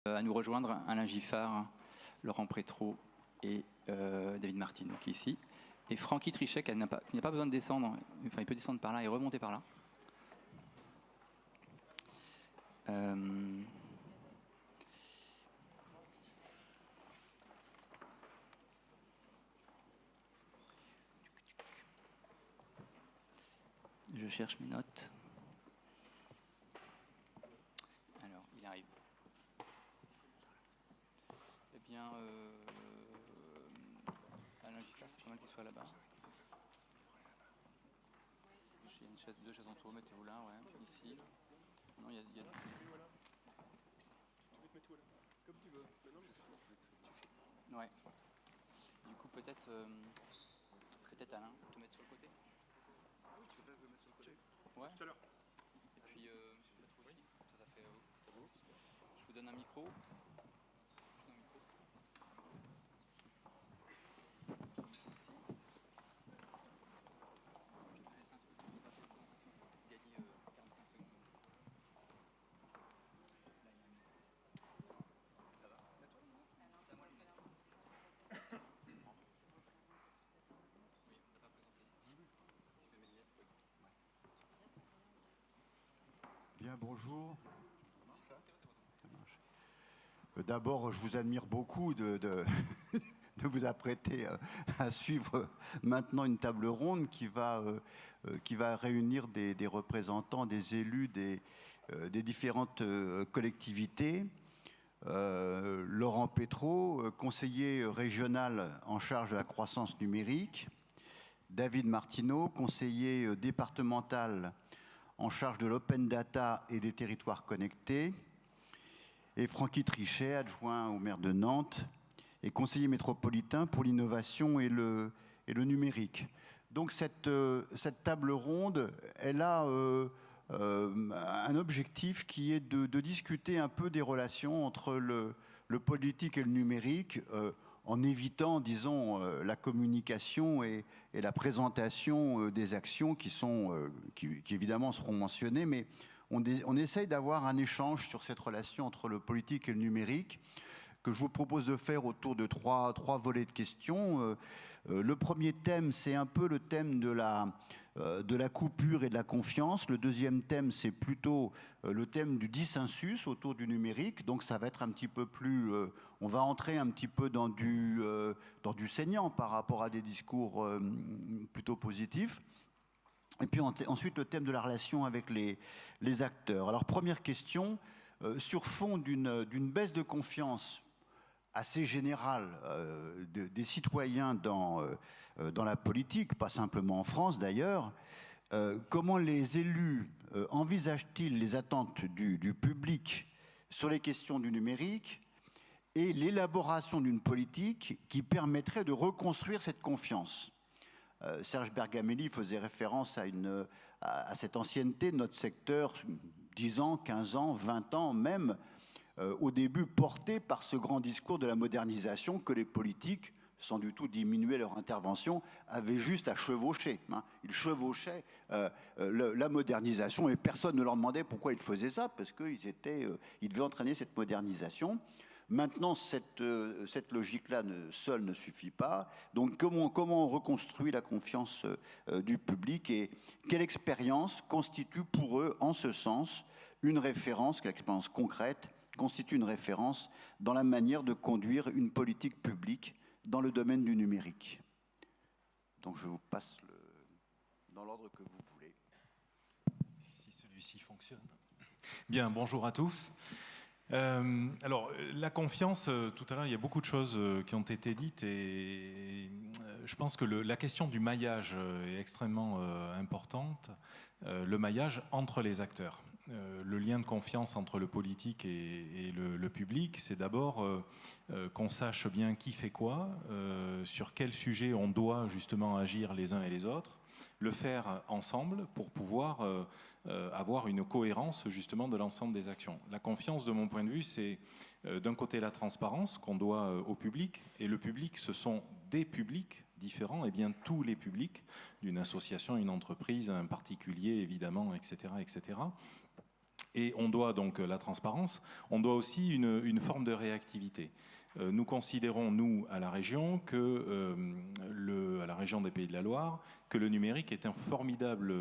À nous rejoindre Alain Giffard, Laurent Prétrault et David Martineau qui est ici. Et Francky Trichet qui n'a pas besoin de descendre, enfin il peut descendre par là et remonter par là. Je cherche mes notes. Alors, il arrive. Eh bien, Alain Giffard, c'est pas mal qu'il soit là-bas. J'ai deux chaises en tour, mettez-vous là, ouais, ici. Non, il y a... Tu veux te mettre où là? Comme tu veux. Non, mais ouais. Du coup, peut-être Alain, te mettre sur le côté. Oui, tu peux me mettre sur le côté. Ouais. Tout à l'heure. Et puis, Monsieur Prétrault aussi. Ça fait beau. Je vous donne un micro. Bien, bonjour. D'abord, je vous admire beaucoup de vous apprêter à suivre maintenant une table ronde qui va réunir des représentants, des élus des différentes collectivités. Laurent Prétrault, conseiller régional en charge de la croissance numérique. David Martineau, conseiller départemental en charge de l'open data et des territoires connectés, et Francky Trichet, adjoint au maire de Nantes et conseiller métropolitain pour l'innovation et le numérique. Donc cette table ronde, elle a un objectif qui est de discuter un peu des relations entre le politique et le numérique, en évitant, disons, la communication et la présentation des actions qui évidemment seront mentionnées, mais on essaye d'avoir un échange sur cette relation entre le politique et le numérique que je vous propose de faire autour de trois volets de questions. Le premier thème, c'est un peu le thème de la coupure et de la confiance. Le deuxième thème, c'est plutôt le thème du dissensus autour du numérique. Donc ça va être un petit peu plus... on va entrer un petit peu dans du saignant par rapport à des discours plutôt positifs. Et puis ensuite, le thème de la relation avec les acteurs. Alors, première question, sur fond d'une baisse de confiance assez générale des citoyens dans la politique, pas simplement en France d'ailleurs, comment les élus envisagent-ils les attentes du public sur les questions du numérique et l'élaboration d'une politique qui permettrait de reconstruire cette confiance? Serge Bergamelli faisait référence à cette ancienneté de notre secteur, 10 ans, 15 ans, 20 ans même, au début porté par ce grand discours de la modernisation que les politiques, sans du tout diminuer leur intervention, avaient juste à chevaucher. Ils chevauchaient la modernisation et personne ne leur demandait pourquoi ils faisaient ça, parce qu'ils devaient entraîner cette modernisation. Maintenant, cette logique-là seule ne suffit pas. Donc, comment on reconstruit la confiance du public et quelle expérience constitue pour eux, en ce sens, une référence, quelle expérience concrète constitue une référence dans la manière de conduire une politique publique dans le domaine du numérique? Donc, je vous passe dans l'ordre que vous voulez. Si celui-ci fonctionne. Bien, bonjour à tous. Alors, la confiance, tout à l'heure, il y a beaucoup de choses qui ont été dites et je pense que la question du maillage est extrêmement importante, le maillage entre les acteurs. Le lien de confiance entre le politique et le public, c'est d'abord qu'on sache bien qui fait quoi, sur quel sujet on doit justement agir les uns et les autres, le faire ensemble pour pouvoir avoir une cohérence justement de l'ensemble des actions. La confiance, de mon point de vue, c'est d'un côté la transparence qu'on doit au public, et le public, ce sont des publics différents, et bien tous les publics, d'une association, une entreprise, un particulier évidemment, etc., etc. Et on doit donc la transparence, on doit aussi une forme de réactivité. Nous considérons, nous, à la région, à la région des Pays de la Loire, que le numérique est un formidable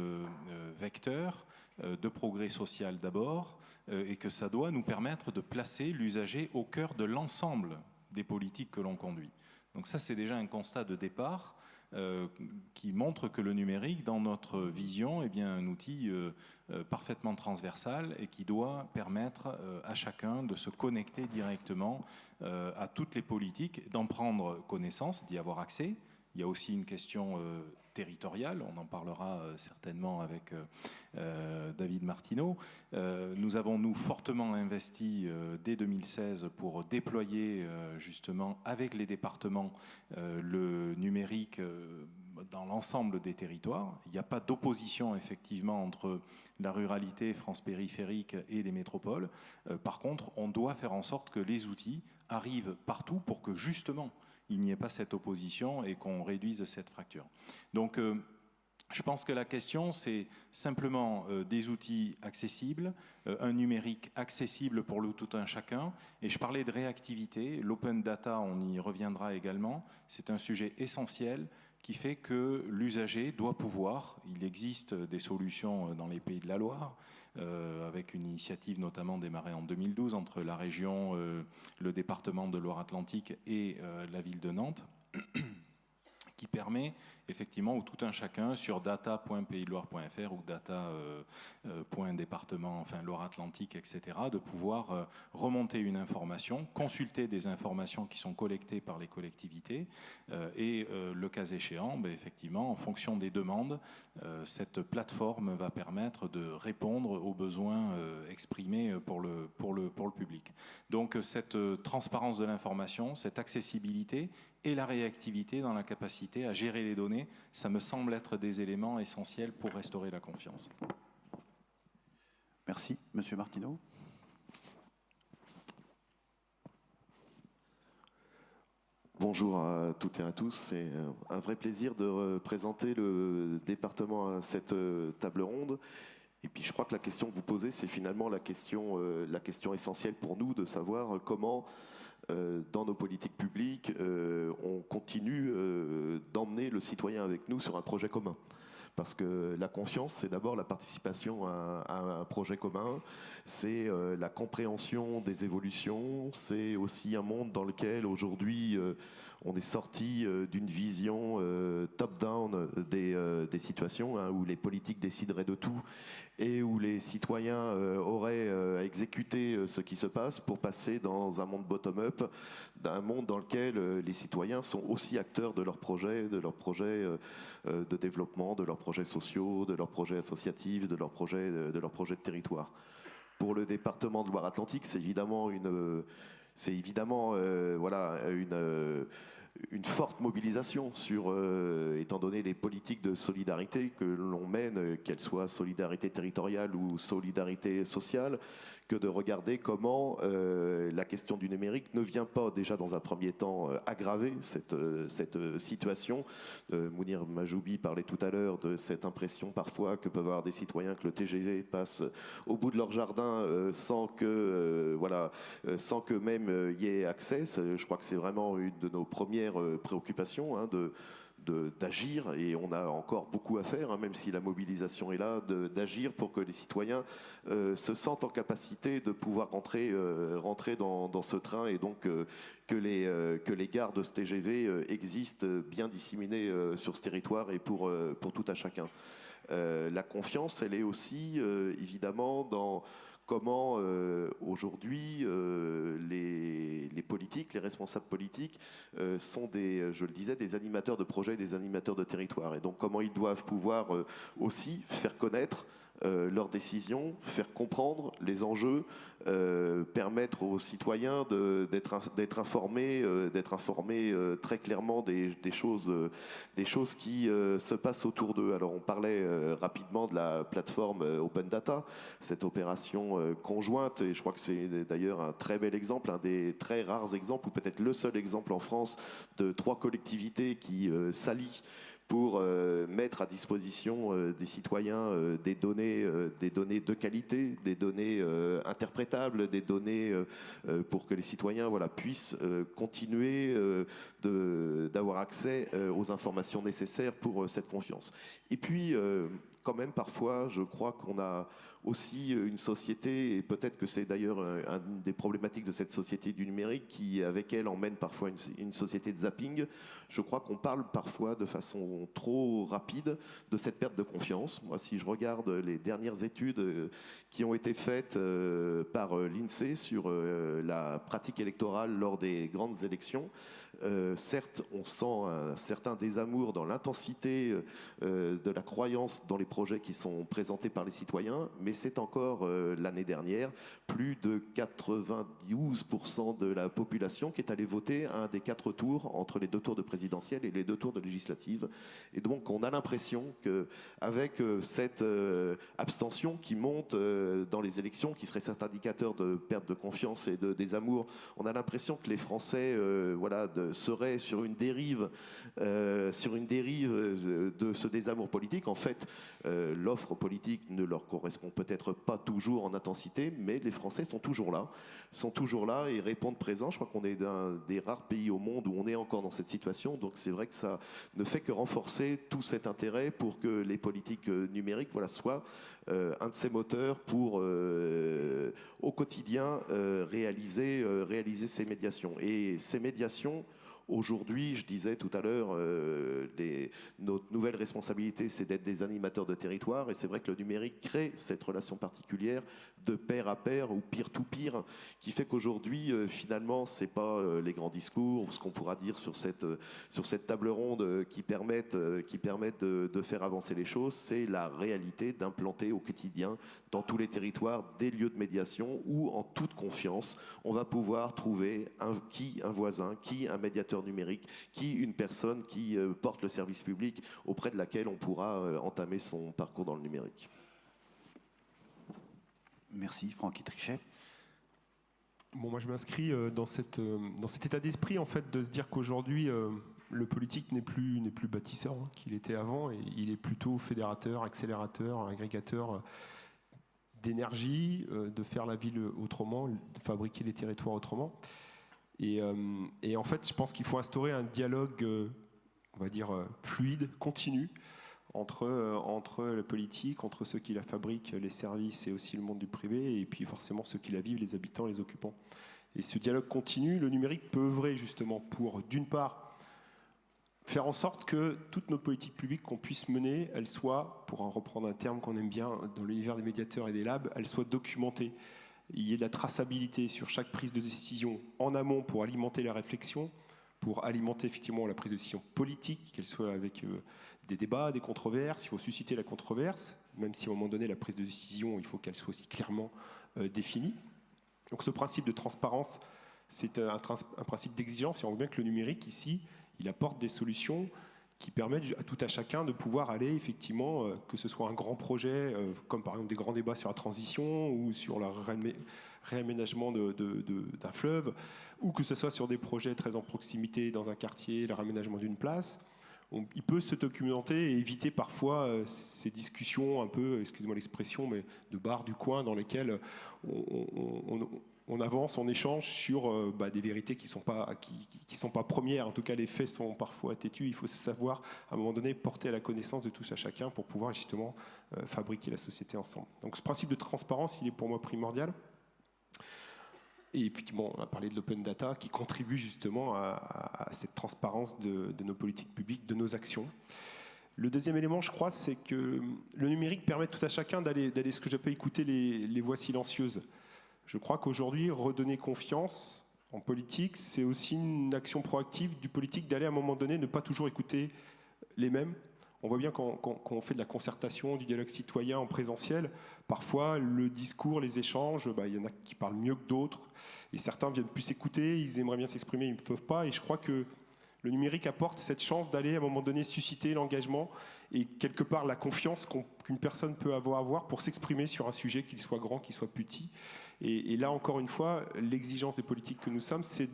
vecteur de progrès social d'abord, et que ça doit nous permettre de placer l'usager au cœur de l'ensemble des politiques que l'on conduit. Donc ça, c'est déjà un constat de départ qui montre que le numérique, dans notre vision, est bien un outil parfaitement transversal et qui doit permettre à chacun de se connecter directement à toutes les politiques, d'en prendre connaissance, d'y avoir accès. Il y a aussi une question territoriale, on en parlera certainement avec David Martineau. Nous avons, nous, fortement investi dès 2016 pour déployer justement avec les départements le numérique dans l'ensemble des territoires. Il n'y a pas d'opposition effectivement entre la ruralité, France périphérique et les métropoles. Par contre, on doit faire en sorte que les outils arrivent partout pour que justement il n'y ait pas cette opposition et qu'on réduise cette fracture. Donc, je pense que la question, c'est simplement des outils accessibles, un numérique accessible pour le tout un chacun. Et je parlais de réactivité, l'open data, on y reviendra également. C'est un sujet essentiel qui fait que l'usager doit pouvoir, il existe des solutions dans les Pays de la Loire, avec une initiative notamment démarrée en 2012 entre la région, le département de Loire-Atlantique et la ville de Nantes, qui permet effectivement où tout un chacun sur data.paysdeloire.fr ou data.département, enfin Loire-Atlantique, etc., de pouvoir remonter une information, consulter des informations qui sont collectées par les collectivités et le cas échéant, effectivement, en fonction des demandes, cette plateforme va permettre de répondre aux besoins exprimés pour le public. Donc cette transparence de l'information, cette accessibilité et la réactivité dans la capacité à gérer les données, ça me semble être des éléments essentiels pour restaurer la confiance. Merci. Monsieur Martineau. Bonjour à toutes et à tous. C'est un vrai plaisir de présenter le département à cette table ronde. Et puis je crois que la question que vous posez, c'est finalement la question essentielle pour nous de savoir comment dans nos politiques publiques, on continue d'emmener le citoyen avec nous sur un projet commun. Parce que la confiance, c'est d'abord la participation à un projet commun, c'est la compréhension des évolutions, c'est aussi un monde dans lequel aujourd'hui on est sorti d'une vision top-down des situations, hein, où les politiques décideraient de tout et où les citoyens auraient à exécuter ce qui se passe pour passer dans un monde bottom-up, d'un monde dans lequel les citoyens sont aussi acteurs de leurs projets, de développement, de leurs projets sociaux, de leurs projets associatifs, de leurs projets de territoire. Pour le département de Loire-Atlantique, c'est évidemment une forte mobilisation sur, étant donné les politiques de solidarité que l'on mène, qu'elles soient solidarité territoriale ou solidarité sociale, que de regarder comment la question du numérique ne vient pas déjà dans un premier temps aggraver cette situation. Mounir Majoubi parlait tout à l'heure de cette impression parfois que peuvent avoir des citoyens que le TGV passe au bout de leur jardin sans que même y ait accès. Je crois que c'est vraiment une de nos premières préoccupations, hein, d'agir, et on a encore beaucoup à faire, hein, même si la mobilisation est là, d'agir pour que les citoyens se sentent en capacité de pouvoir rentrer dans ce train, et donc que les gares de ce TGV existent bien disséminées sur ce territoire et pour tout à chacun. La confiance, elle est aussi évidemment dans comment aujourd'hui les politiques, les responsables politiques sont je le disais, des animateurs de projets, des animateurs de territoire. Et donc comment ils doivent pouvoir aussi faire connaître leurs décisions, faire comprendre les enjeux, permettre aux citoyens d'être informés très clairement des choses qui se passent autour d'eux. Alors on parlait rapidement de la plateforme Open Data, cette opération conjointe, et je crois que c'est d'ailleurs un très bel exemple, un des très rares exemples, ou peut-être le seul exemple en France, de 3 collectivités qui s'allient pour mettre à disposition des citoyens des données de qualité, des données interprétables, des données pour que les citoyens puissent continuer d'avoir accès aux informations nécessaires pour cette confiance. Et puis, quand même, parfois, je crois qu'on a aussi une société, et peut-être que c'est d'ailleurs une des problématiques de cette société du numérique, qui, avec elle, emmène parfois une société de zapping. Je crois qu'on parle parfois de façon trop rapide de cette perte de confiance. Moi, si je regarde les dernières études qui ont été faites par l'INSEE sur la pratique électorale lors des grandes élections, certes, on sent un certain désamour dans l'intensité de la croyance dans les projets qui sont présentés par les citoyens, mais c'est encore l'année dernière plus de 92% de la population qui est allée voter à un des 4 tours entre les 2 tours de présidentielle et les 2 tours de législative. Et donc on a l'impression qu'avec cette abstention qui monte dans les élections, qui serait cet indicateur de perte de confiance et de désamour, on a l'impression que les Français seraient sur une dérive de ce désamour politique. En fait, l'offre politique ne leur correspond peut-être pas toujours en intensité, mais les Français sont toujours là et répondent présents. Je crois qu'on est d'un des rares pays au monde où on est encore dans cette situation, donc c'est vrai que ça ne fait que renforcer tout cet intérêt pour que les politiques numériques soient un de ces moteurs pour au quotidien réaliser ces médiations. Et ces médiations, aujourd'hui, je disais tout à l'heure, notre nouvelle responsabilité, c'est d'être des animateurs de territoire. Et c'est vrai que le numérique crée cette relation particulière de pair à pair ou peer-to-peer, qui fait qu'aujourd'hui, finalement, c'est pas les grands discours ou ce qu'on pourra dire sur cette table ronde qui permettent de faire avancer les choses. C'est la réalité d'implanter au quotidien dans tous les territoires des lieux de médiation où, en toute confiance, on va pouvoir trouver un voisin, un médiateur numérique, une personne qui porte le service public auprès de laquelle on pourra entamer son parcours dans le numérique. Merci, Francky Trichet. Bon, moi je m'inscris dans cet état d'esprit en fait de se dire qu'aujourd'hui le politique n'est plus bâtisseur qu'il était avant, et il est plutôt fédérateur, accélérateur, agrégateur d'énergie, de faire la ville autrement, de fabriquer les territoires autrement. Et en fait, je pense qu'il faut instaurer un dialogue, on va dire, fluide, continu, entre la politique, entre ceux qui la fabriquent, les services, et aussi le monde du privé, et puis forcément ceux qui la vivent, les habitants, les occupants. Et ce dialogue continu, le numérique peut œuvrer justement pour, d'une part, faire en sorte que toutes nos politiques publiques qu'on puisse mener, elles soient, pour en reprendre un terme qu'on aime bien dans l'univers des médiateurs et des labs, elles soient documentées. Il y ait de la traçabilité sur chaque prise de décision en amont pour alimenter la réflexion, pour alimenter effectivement la prise de décision politique, qu'elle soit avec des débats, des controverses. Il faut susciter la controverse, même si à un moment donné la prise de décision, il faut qu'elle soit aussi clairement définie. Donc ce principe de transparence, c'est un principe d'exigence, et on voit bien que le numérique ici, il apporte des solutions qui permettent à tout à chacun de pouvoir aller effectivement, que ce soit un grand projet, comme par exemple des grands débats sur la transition ou sur le réaménagement d'un fleuve, ou que ce soit sur des projets très en proximité dans un quartier, le réaménagement d'une place. Il peut se documenter et éviter parfois ces discussions un peu, excusez-moi l'expression, mais de bars du coin dans lesquelles on avance, on échange sur des vérités qui sont pas premières. En tout cas, les faits sont parfois têtus. Il faut savoir, à un moment donné, porter à la connaissance de tous à chacun pour pouvoir justement fabriquer la société ensemble. Donc ce principe de transparence, il est pour moi primordial. Et effectivement, on a parlé de l'open data qui contribue justement à cette transparence de nos politiques publiques, de nos actions. Le deuxième élément, je crois, c'est que le numérique permet tout à chacun d'aller ce que j'appelle écouter les voix silencieuses. Je crois qu'aujourd'hui, redonner confiance en politique, c'est aussi une action proactive du politique d'aller à un moment donné ne pas toujours écouter les mêmes. On voit bien quand on fait de la concertation, du dialogue citoyen en présentiel, parfois le discours, les échanges, il y en a qui parlent mieux que d'autres, et certains viennent plus s'écouter, ils aimeraient bien s'exprimer, ils ne peuvent pas, et je crois que le numérique apporte cette chance d'aller à un moment donné susciter l'engagement et quelque part la confiance qu'une personne peut avoir pour s'exprimer sur un sujet, qu'il soit grand, qu'il soit petit. Et là, encore une fois, l'exigence des politiques que nous sommes, c'est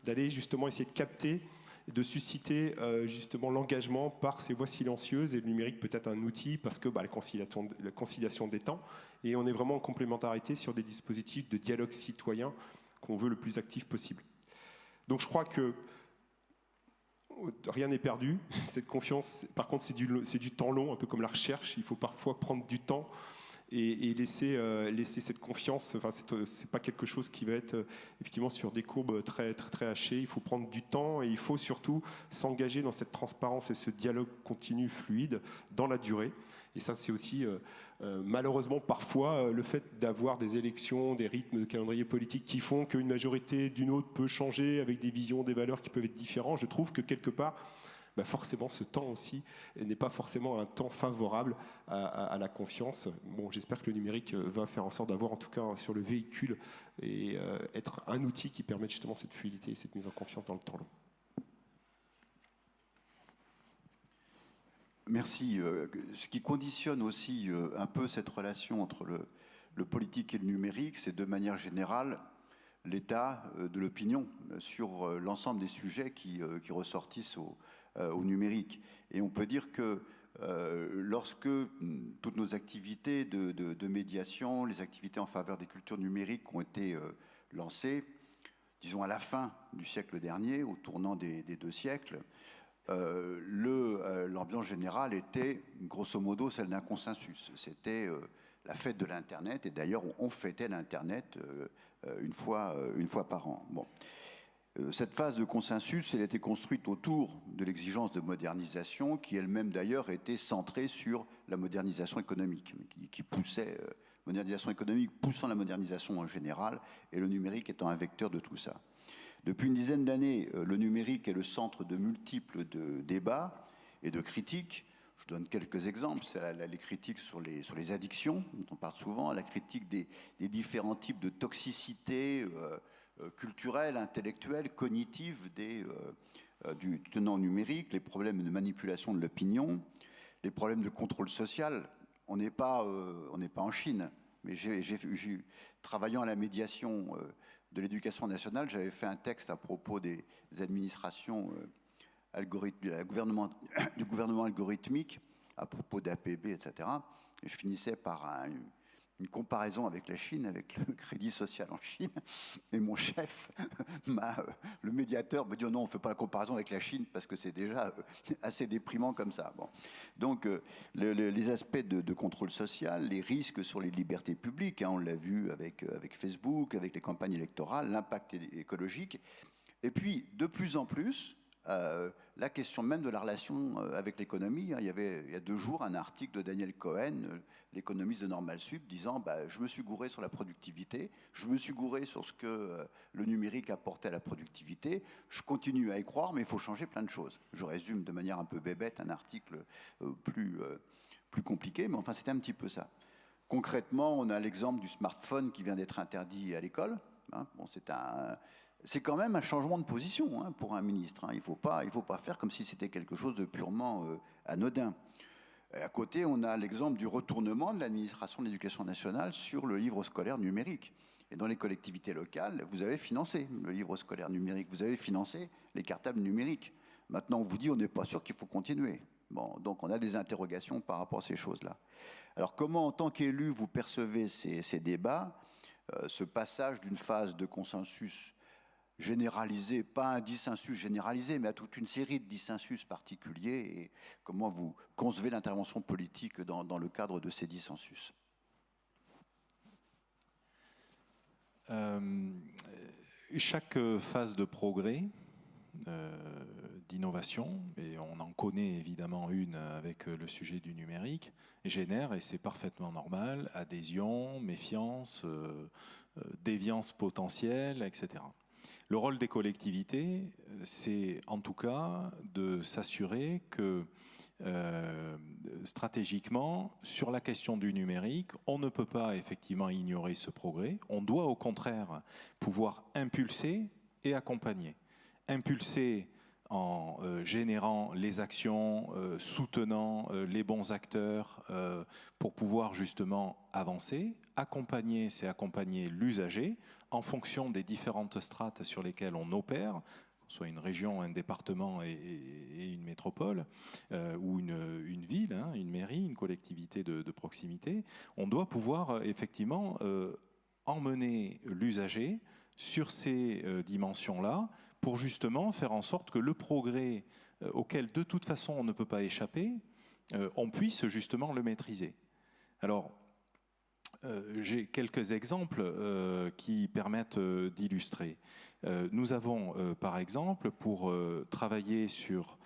d'aller justement essayer de capter de susciter justement l'engagement par ces voix silencieuses, et le numérique peut être un outil parce que la conciliation des temps, et on est vraiment en complémentarité sur des dispositifs de dialogue citoyen qu'on veut le plus actif possible. Donc je crois que rien n'est perdu. Cette confiance, par contre, c'est du temps long, un peu comme la recherche. Il faut parfois prendre du temps et laisser cette confiance. Enfin, c'est pas quelque chose qui va être effectivement sur des courbes très, très, très hachées. Il faut prendre du temps et il faut surtout s'engager dans cette transparence et ce dialogue continu, fluide, dans la durée. Et ça, c'est aussi malheureusement parfois le fait d'avoir des élections, des rythmes de calendrier politique qui font qu'une majorité d'une autre peut changer avec des visions, des valeurs qui peuvent être différentes. Je trouve que quelque part, forcément, ce temps aussi n'est pas forcément un temps favorable à la confiance. Bon, j'espère que le numérique va faire en sorte d'avoir, en tout cas sur le véhicule, et être un outil qui permet justement cette fluidité et cette mise en confiance dans le temps long. Merci. Ce qui conditionne aussi un peu cette relation entre le politique et le numérique, c'est de manière générale l'état de l'opinion sur l'ensemble des sujets qui ressortissent au numérique. Et on peut dire que lorsque toutes nos activités de médiation, les activités en faveur des cultures numériques ont été lancées, disons à la fin du siècle dernier, au tournant des 2 siècles, l'ambiance générale était grosso modo celle d'un consensus. C'était la fête de l'Internet, et d'ailleurs on fêtait l'Internet une fois par an. Bon. Cette phase de consensus, elle était construite autour de l'exigence de modernisation qui elle-même d'ailleurs était centrée sur la modernisation économique, qui poussait, modernisation économique poussant la modernisation en général, et le numérique étant un vecteur de tout ça. Depuis une dizaine d'années, le numérique est le centre de multiples débats et de critiques. Je donne quelques exemples. C'est les critiques sur les addictions, dont on parle souvent, la critique des différents types de toxicité culturelle, intellectuelle, cognitive du tenant numérique, les problèmes de manipulation de l'opinion, les problèmes de contrôle social. On n'est pas en Chine, mais travaillant à la médiation de l'éducation nationale, j'avais fait un texte à propos des administrations du gouvernement algorithmique, à propos d'APB, etc. Et je finissais par une comparaison avec la Chine, avec le crédit social en Chine. Et mon chef, le médiateur, me dit oh non, on ne fait pas la comparaison avec la Chine parce que c'est déjà assez déprimant comme ça. Bon. Donc, les aspects de contrôle social, les risques sur les libertés publiques, on l'a vu avec Facebook, avec les campagnes électorales, l'impact écologique. Et puis, de plus en plus, la question même de la relation avec l'économie. Il y a 2 jours un article de Daniel Cohen, l'économiste de Normal Sup, disant je me suis gouré sur la productivité, je me suis gouré sur ce que le numérique apportait à la productivité, je continue à y croire, mais il faut changer plein de choses. Je résume de manière un peu bébête un article plus compliqué, mais enfin c'était un petit peu ça. Concrètement, on a l'exemple du smartphone qui vient d'être interdit à l'école. Bon, c'est quand même un changement de position pour un ministre. Il ne faut pas faire comme si c'était quelque chose de purement anodin. Et à côté, on a l'exemple du retournement de l'administration de l'éducation nationale sur le livre scolaire numérique. Et dans les collectivités locales, vous avez financé le livre scolaire numérique, vous avez financé les cartables numériques. Maintenant, on vous dit on n'est pas sûr qu'il faut continuer. Bon, donc on a des interrogations par rapport à ces choses-là. Alors comment, en tant qu'élu, vous percevez ces débats, ce passage d'une phase de consensus généralisé, pas un dissensus généralisé, mais à toute une série de dissensus particuliers, et comment vous concevez l'intervention politique dans le cadre de ces dissensus? Chaque phase de progrès, d'innovation, et on en connaît évidemment une avec le sujet du numérique, génère, et c'est parfaitement normal, adhésion, méfiance, déviance potentielle, etc. Le rôle des collectivités, c'est en tout cas de s'assurer que stratégiquement, sur la question du numérique, on ne peut pas effectivement ignorer ce progrès. On doit au contraire pouvoir impulser et accompagner. Impulser en générant les actions, soutenant les bons acteurs pour pouvoir justement avancer. Accompagner, c'est accompagner l'usager en fonction des différentes strates sur lesquelles on opère, soit une région, un département et une métropole, ou une ville, hein, une mairie, une collectivité de proximité, on doit pouvoir effectivement emmener l'usager sur ces dimensions-là pour justement faire en sorte que le progrès auquel de toute façon on ne peut pas échapper, on puisse justement le maîtriser. Alors, j'ai quelques exemples qui permettent d'illustrer. Nous avons par exemple, pour travailler sur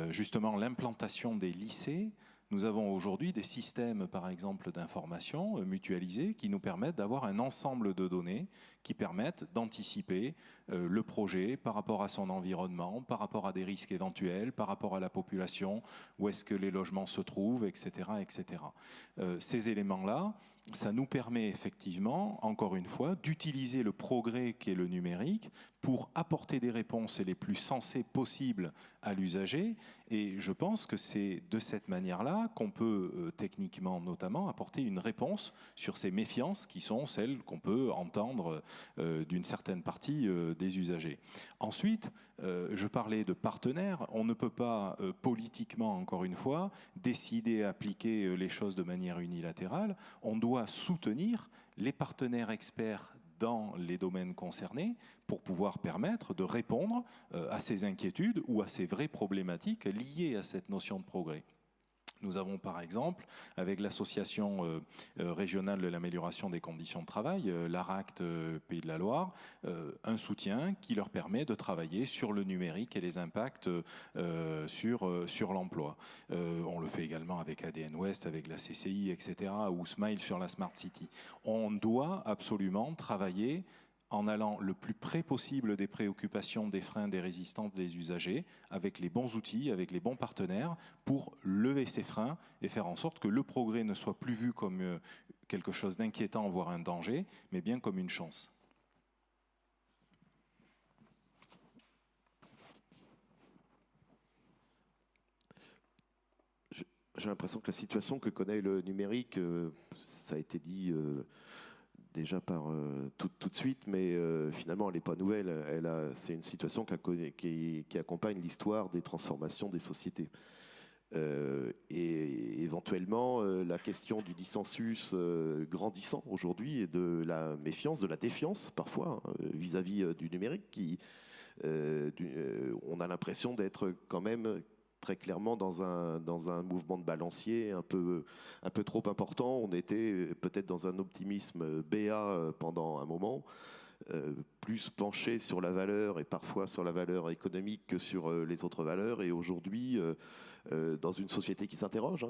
justement l'implantation des lycées, nous avons aujourd'hui des systèmes, par exemple, d'information mutualisés qui nous permettent d'avoir un ensemble de données qui permettent d'anticiper le projet par rapport à son environnement, par rapport à des risques éventuels, par rapport à la population, où est-ce que les logements se trouvent, etc. etc. Ces éléments-là, ça nous permet effectivement, encore une fois, d'utiliser le progrès qu'est le numérique pour apporter des réponses les plus sensées possibles à l'usager. Et je pense que c'est de cette manière-là qu'on peut techniquement notamment apporter une réponse sur ces méfiances qui sont celles qu'on peut entendre d'une certaine partie des usagers. Ensuite, je parlais de partenaires. On ne peut pas politiquement, encore une fois, décider et appliquer les choses de manière unilatérale. On doit soutenir les partenaires experts dans les domaines concernés pour pouvoir permettre de répondre à ces inquiétudes ou à ces vraies problématiques liées à cette notion de progrès. Nous avons par exemple, avec l'association régionale de l'amélioration des conditions de travail, l'ARACT Pays de la Loire, un soutien qui leur permet de travailler sur le numérique et les impacts sur l'emploi. On le fait également avec ADN Ouest, avec la CCI, etc., ou Smile sur la Smart City. On doit absolument travailler en allant le plus près possible des préoccupations, des freins, des résistances des usagers, avec les bons outils, avec les bons partenaires, pour lever ces freins et faire en sorte que le progrès ne soit plus vu comme quelque chose d'inquiétant, voire un danger, mais bien comme une chance. J'ai l'impression que la situation que connaît le numérique, ça a été dit déjà par tout de suite, mais finalement elle n'est pas nouvelle. C'est une situation qui accompagne l'histoire des transformations des sociétés. Et éventuellement, la question du dissensus grandissant aujourd'hui et de la méfiance, de la défiance parfois vis-à-vis du numérique, on a l'impression d'être quand même très clairement dans un mouvement de balancier un peu trop important. On était peut-être dans un optimisme béat pendant un moment, plus penché sur la valeur et parfois sur la valeur économique que sur les autres valeurs. Et aujourd'hui, dans une société qui s'interroge,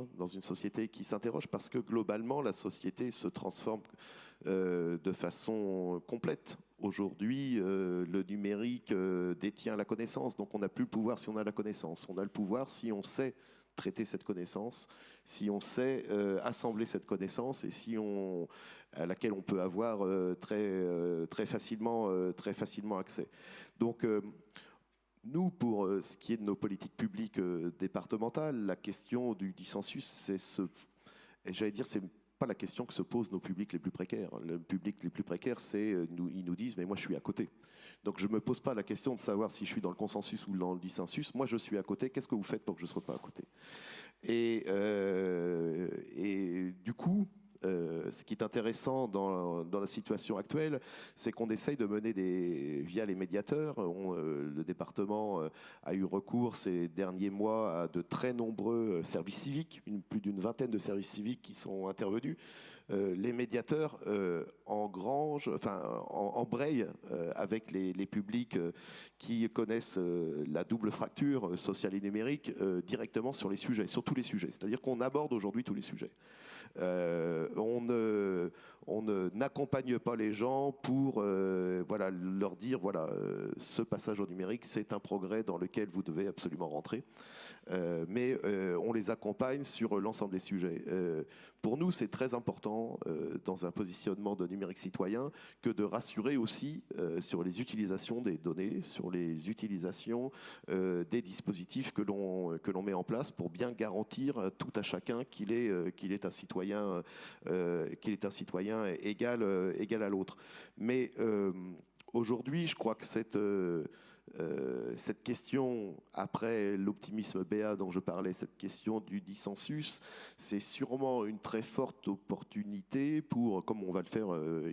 parce que globalement, la société se transforme de façon complète. Aujourd'hui, le numérique détient la connaissance, donc on n'a plus le pouvoir si on a la connaissance. On a le pouvoir si on sait traiter cette connaissance, si on sait assembler cette connaissance et à laquelle on peut avoir très facilement accès. Donc, nous, pour ce qui est de nos politiques publiques départementales, la question du dissensus, c'est pas la question que se posent nos publics les plus précaires. Le public les plus précaires, ils nous disent, mais moi je suis à côté. Donc je ne me pose pas la question de savoir si je suis dans le consensus ou dans le dissensus. Moi je suis à côté, qu'est-ce que vous faites pour que je ne sois pas à côté ? Et du coup, ce qui est intéressant dans la situation actuelle, c'est qu'on essaye de mener via les médiateurs. Le département a eu recours ces derniers mois à de très nombreux services civiques, plus d'une vingtaine de services civiques qui sont intervenus. Les médiateurs embrayent avec les publics qui connaissent la double fracture sociale et numérique directement sur tous les sujets. C'est-à-dire qu'on aborde aujourd'hui tous les sujets. On n'accompagne pas les gens pour leur dire ce passage au numérique, c'est un progrès dans lequel vous devez absolument rentrer. Mais on les accompagne sur l'ensemble des sujets. Pour nous, c'est très important dans un positionnement de numérique citoyen que de rassurer aussi sur les utilisations des données, sur les utilisations des dispositifs que l'on met en place pour bien garantir tout à chacun qu'il est un citoyen égal à l'autre. Mais aujourd'hui, je crois que cette question, après l'optimisme BA dont je parlais, cette question du dissensus, c'est sûrement une très forte opportunité pour, comme on va le faire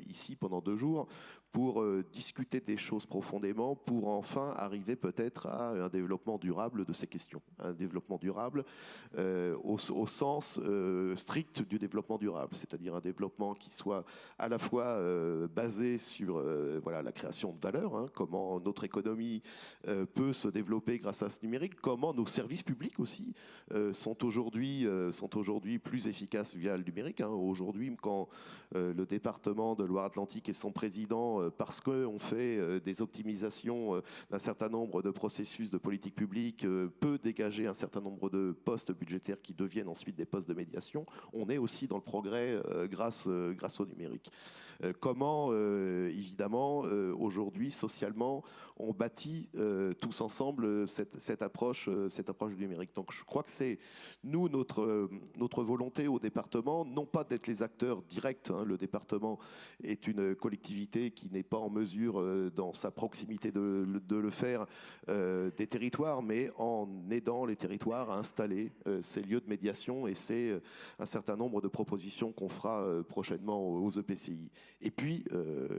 ici pendant 2 jours, pour discuter des choses profondément, pour enfin arriver peut-être à un développement durable de ces questions. Un développement durable au sens strict du développement durable, c'est-à-dire un développement qui soit à la fois basé sur voilà, la création de valeur, hein, comment notre économie peut se développer grâce à ce numérique, comment nos services publics aussi sont aujourd'hui plus efficaces via le numérique. Hein. Aujourd'hui, quand le département de Loire-Atlantique et son président, parce qu'on fait des optimisations d'un certain nombre de processus de politique publique, peut dégager un certain nombre de postes budgétaires qui deviennent ensuite des postes de médiation, on est aussi dans le progrès grâce au numérique. Comment, évidemment, aujourd'hui, socialement, on bâtit tous ensemble cette approche du numérique. Donc je crois que c'est, nous, notre volonté au département, non pas d'être les acteurs directs. Hein, le département est une collectivité qui n'est pas en mesure, dans sa proximité de le faire, des territoires, mais en aidant les territoires à installer ces lieux de médiation, et c'est un certain nombre de propositions qu'on fera prochainement aux EPCI. Et puis,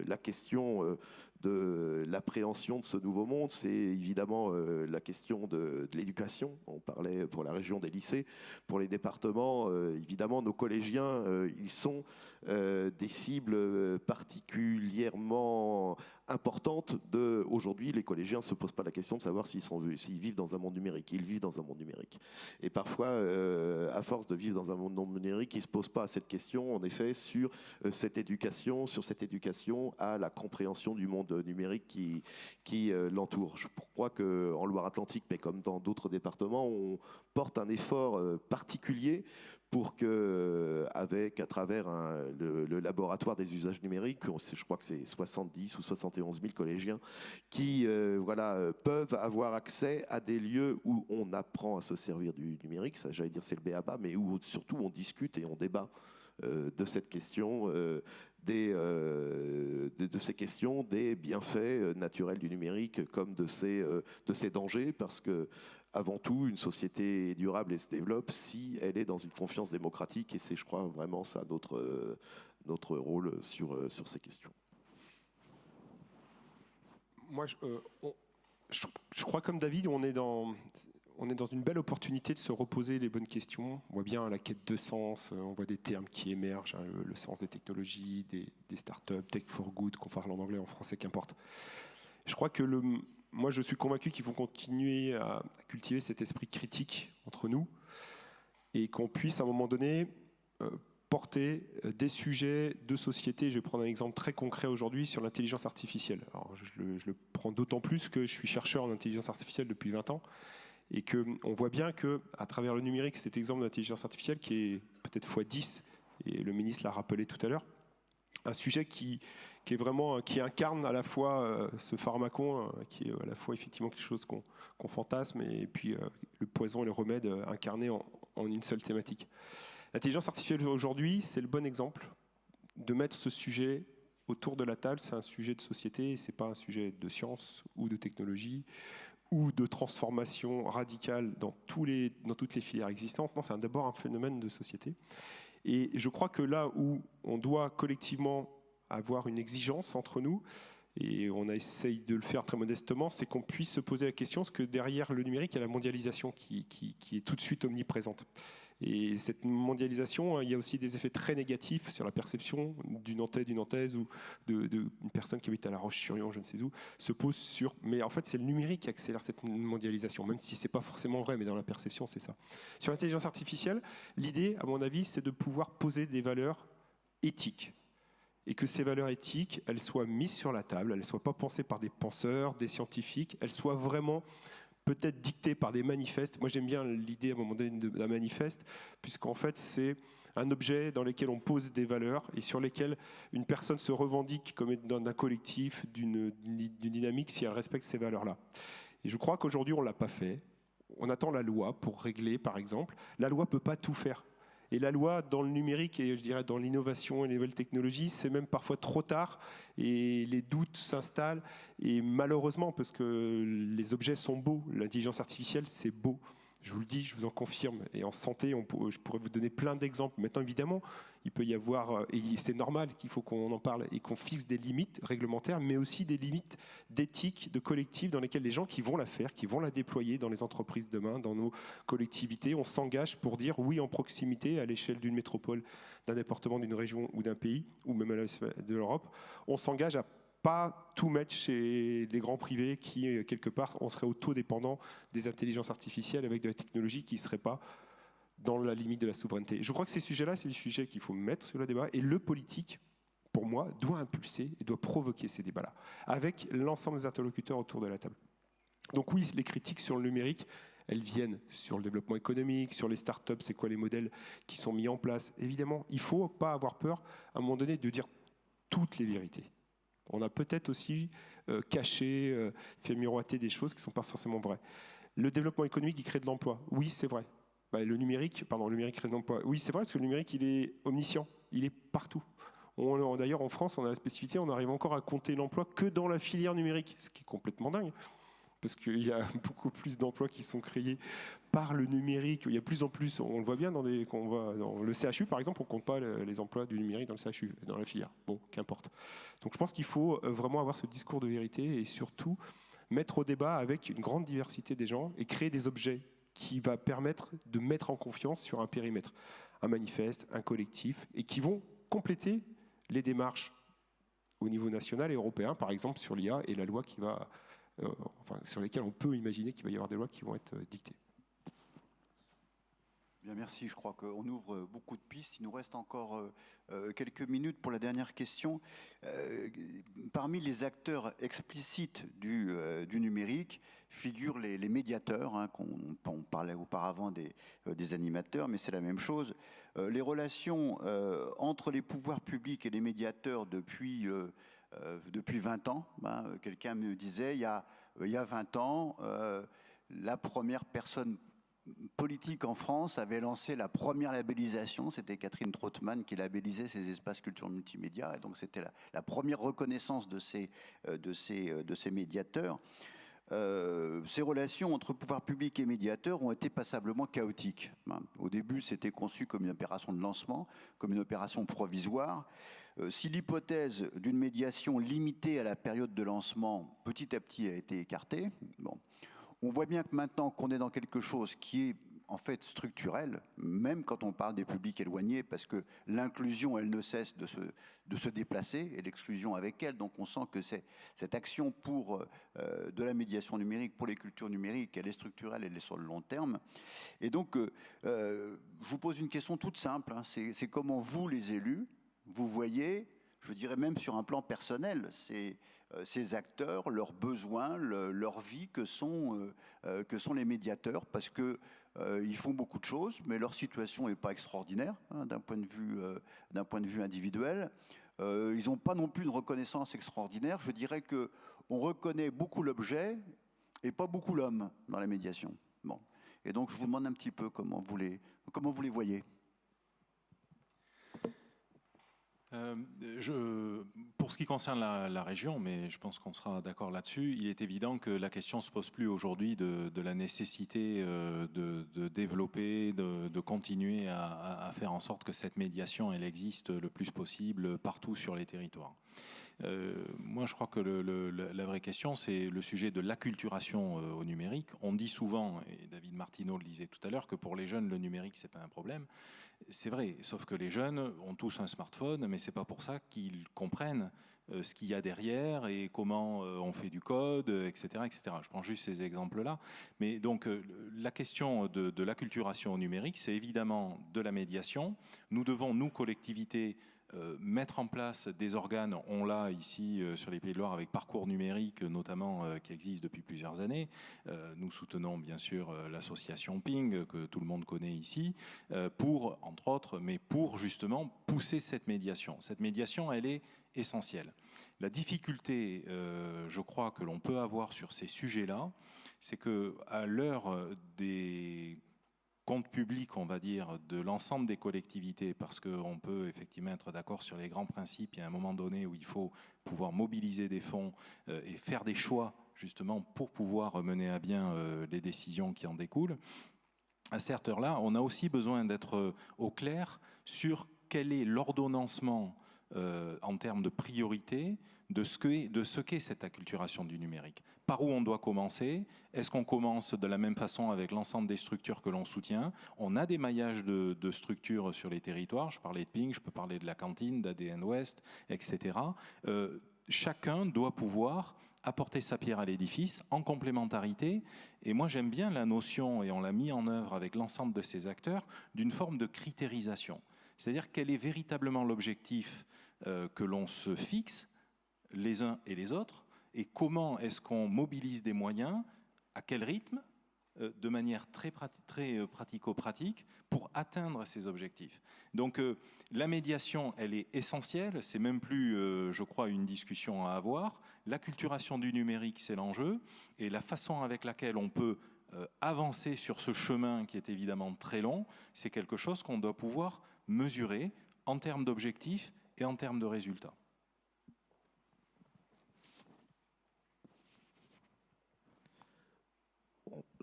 la question de l'appréhension de ce nouveau monde, c'est évidemment la question de l'éducation. On parlait pour la région des lycées. Pour les départements, évidemment, nos collégiens, ils sont des cibles particulièrement importante aujourd'hui, les collégiens ne se posent pas la question de savoir s'ils vivent dans un monde numérique. Ils vivent dans un monde numérique. Et parfois, à force de vivre dans un monde numérique, ils ne se posent pas cette question, en effet, sur cette éducation à la compréhension du monde numérique qui l'entoure. Je crois qu'en Loire-Atlantique, mais comme dans d'autres départements, on porte un effort particulier pour que, à travers le laboratoire des usages numériques, je crois que c'est 70 ou 71 000 collégiens qui peuvent avoir accès à des lieux où on apprend à se servir du numérique. Ça, j'allais dire, c'est le b.a.-ba, mais où surtout on discute et on débat de cette question, de ces questions, des bienfaits naturels du numérique comme de ses dangers, parce que avant tout, une société est durable et se développe si elle est dans une confiance démocratique, et c'est, je crois, vraiment ça notre rôle sur ces questions. Moi, je crois comme David, on est dans une belle opportunité de se reposer les bonnes questions. On voit bien la quête de sens, on voit des termes qui émergent, hein, le sens des technologies, des startups, tech for good, qu'on parle en anglais, en français, qu'importe. Je crois que moi, je suis convaincu qu'il faut continuer à cultiver cet esprit critique entre nous et qu'on puisse, à un moment donné, porter des sujets de société. Je vais prendre un exemple très concret aujourd'hui sur l'intelligence artificielle. Alors, je le prends d'autant plus que je suis chercheur en intelligence artificielle depuis 20 ans et qu'on voit bien qu'à travers le numérique, cet exemple d'intelligence artificielle qui est peut-être x10, et le ministre l'a rappelé tout à l'heure, un sujet qui incarne à la fois ce pharmacon, qui est à la fois effectivement quelque chose qu'on fantasme, et puis le poison et le remède incarnés en une seule thématique. L'intelligence artificielle aujourd'hui, c'est le bon exemple de mettre ce sujet autour de la table. C'est un sujet de société, c'est pas un sujet de science ou de technologie ou de transformation radicale dans toutes les filières existantes. Non, c'est d'abord un phénomène de société. Et je crois que là où on doit collectivement avoir une exigence entre nous, et on essaye de le faire très modestement, c'est qu'on puisse se poser la question, parce que derrière le numérique, il y a la mondialisation qui est tout de suite omniprésente. Et cette mondialisation, il y a aussi des effets très négatifs sur la perception du Nantais, d'une Nantaise ou d'une personne qui habite à La Roche-sur-Yon, je ne sais où, se pose sur... Mais en fait, c'est le numérique qui accélère cette mondialisation, même si ce n'est pas forcément vrai, mais dans la perception, c'est ça. Sur l'intelligence artificielle, l'idée, à mon avis, c'est de pouvoir poser des valeurs éthiques. Et que ces valeurs éthiques, elles soient mises sur la table, elles ne soient pas pensées par des penseurs, des scientifiques, elles soient vraiment peut-être dictées par des manifestes. Moi, j'aime bien l'idée à un moment donné d'un manifeste, puisqu'en fait, c'est un objet dans lequel on pose des valeurs et sur lesquelles une personne se revendique comme d'un collectif, d'une dynamique, si elle respecte ces valeurs-là. Et je crois qu'aujourd'hui, on ne l'a pas fait. On attend la loi pour régler, par exemple. La loi ne peut pas tout faire. Et la loi dans le numérique et je dirais dans l'innovation et les nouvelles technologies, c'est même parfois trop tard et les doutes s'installent. Et malheureusement, parce que les objets sont beaux, l'intelligence artificielle, c'est beau. Je vous le dis, je vous en confirme. Et en santé, je pourrais vous donner plein d'exemples. Maintenant, évidemment, il peut y avoir, et c'est normal qu'il faut qu'on en parle et qu'on fixe des limites réglementaires, mais aussi des limites d'éthique, de collectif, dans lesquelles les gens qui vont la faire, qui vont la déployer dans les entreprises demain, dans nos collectivités, on s'engage pour dire oui en proximité, à l'échelle d'une métropole, d'un département, d'une région ou d'un pays, ou même de l'Europe. On s'engage à pas tout mettre chez des grands privés qui, quelque part, on serait auto-dépendant des intelligences artificielles avec de la technologie qui ne serait pas dans la limite de la souveraineté. Je crois que ces sujets-là, c'est des sujets qu'il faut mettre sur le débat. Et le politique, pour moi, doit impulser et doit provoquer ces débats-là, avec l'ensemble des interlocuteurs autour de la table. Donc oui, les critiques sur le numérique, elles viennent sur le développement économique, sur les startups, c'est quoi les modèles qui sont mis en place. Évidemment, il ne faut pas avoir peur, à un moment donné, de dire toutes les vérités. On a peut-être aussi caché, fait miroiter des choses qui ne sont pas forcément vraies. Le développement économique, il crée de l'emploi. Oui, c'est vrai. Le numérique crée de l'emploi. Oui, c'est vrai, parce que le numérique, il est omniscient. Il est partout. D'ailleurs, en France, on a la spécificité, on arrive encore à compter l'emploi que dans la filière numérique, ce qui est complètement dingue. Parce qu'il y a beaucoup plus d'emplois qui sont créés par le numérique. Il y a plus en plus, on le voit bien dans le CHU, par exemple, on ne compte pas les emplois du numérique dans le CHU, dans la filière. Bon, qu'importe. Donc je pense qu'il faut vraiment avoir ce discours de vérité et surtout mettre au débat avec une grande diversité des gens et créer des objets qui va permettre de mettre en confiance sur un périmètre, un manifeste, un collectif, et qui vont compléter les démarches au niveau national et européen, par exemple sur l'IA et la loi qui va... sur lesquels on peut imaginer qu'il va y avoir des lois qui vont être dictées. Bien, merci. Je crois qu'on ouvre beaucoup de pistes. Il nous reste encore quelques minutes pour la dernière question. Parmi les acteurs explicites du numérique figurent les médiateurs, hein, on parlait auparavant des animateurs, mais c'est la même chose. Les relations entre les pouvoirs publics et les médiateurs depuis 20 ans. Quelqu'un me disait, il y a 20 ans, la première personne politique en France avait lancé la première labellisation. C'était Catherine Trautmann qui labellisait ces espaces culture multimédia. Et donc c'était la première reconnaissance de ces médiateurs. Ces relations entre pouvoir public et médiateurs ont été passablement chaotiques. Au début, c'était conçu comme une opération de lancement, comme une opération provisoire. Si l'hypothèse d'une médiation limitée à la période de lancement, petit à petit, a été écartée, on voit bien que maintenant qu'on est dans quelque chose qui est en fait structurel, même quand on parle des publics éloignés, parce que l'inclusion, elle ne cesse de se déplacer, et l'exclusion avec elle. Donc on sent que cette action pour de la médiation numérique, pour les cultures numériques, elle est structurelle, elle est sur le long terme. Et donc, je vous pose une question toute simple, hein. C'est comment vous, les élus, vous voyez, je dirais même sur un plan personnel, ces acteurs, leurs besoins, leur vie que sont les médiateurs, parce que ils font beaucoup de choses, mais leur situation n'est pas extraordinaire, hein, d'un point de vue individuel. Ils n'ont pas non plus une reconnaissance extraordinaire. Je dirais qu'on reconnaît beaucoup l'objet et pas beaucoup l'homme dans la médiation. Bon. Et donc je vous demande un petit peu comment vous les voyez. Pour ce qui concerne la région, mais je pense qu'on sera d'accord là-dessus, il est évident que la question ne se pose plus aujourd'hui de la nécessité de développer, de continuer à faire en sorte que cette médiation elle existe le plus possible partout sur les territoires. Moi, je crois que la vraie question, c'est le sujet de l'acculturation au numérique. On dit souvent, et David Martineau le disait tout à l'heure, que pour les jeunes, le numérique, c'est pas un problème. C'est vrai, sauf que les jeunes ont tous un smartphone, mais c'est pas pour ça qu'ils comprennent ce qu'il y a derrière et comment on fait du code, etc., etc. Je prends juste ces exemples-là. Mais donc, la question de l'acculturation au numérique, c'est évidemment de la médiation. Nous devons, nous, collectivités, mettre en place des organes, on l'a ici sur les Pays de Loire avec Parcours Numérique notamment qui existe depuis plusieurs années. Nous soutenons bien sûr l'association Ping que tout le monde connaît ici pour, entre autres, mais pour justement pousser cette médiation. Cette médiation, elle est essentielle. La difficulté, je crois, que l'on peut avoir sur ces sujets-là, c'est qu'à l'heure des compte public, on va dire, de l'ensemble des collectivités, parce qu'on peut effectivement être d'accord sur les grands principes, il y a un moment donné où il faut pouvoir mobiliser des fonds et faire des choix, justement, pour pouvoir mener à bien les décisions qui en découlent. À cette heure-là, on a aussi besoin d'être au clair sur quel est l'ordonnancement en termes de priorité de ce qu'est cette acculturation du numérique. Par où on doit commencer? Est-ce qu'on commence de la même façon avec l'ensemble des structures que l'on soutient? On a des maillages de structures sur les territoires. Je parlais de Ping, je peux parler de la cantine, d'ADN Ouest, etc. Chacun doit pouvoir apporter sa pierre à l'édifice en complémentarité. Et moi, j'aime bien la notion, et on l'a mis en œuvre avec l'ensemble de ces acteurs, d'une forme de critérisation. C'est-à-dire quel est véritablement l'objectif que l'on se fixe, les uns et les autres, et comment est-ce qu'on mobilise des moyens, à quel rythme, de manière très pratico-pratique, pour atteindre ces objectifs. Donc la médiation, elle est essentielle, c'est même plus, je crois, une discussion à avoir. L'acculturation du numérique, c'est l'enjeu, et la façon avec laquelle on peut avancer sur ce chemin qui est évidemment très long, c'est quelque chose qu'on doit pouvoir mesurer en termes d'objectifs et en termes de résultats.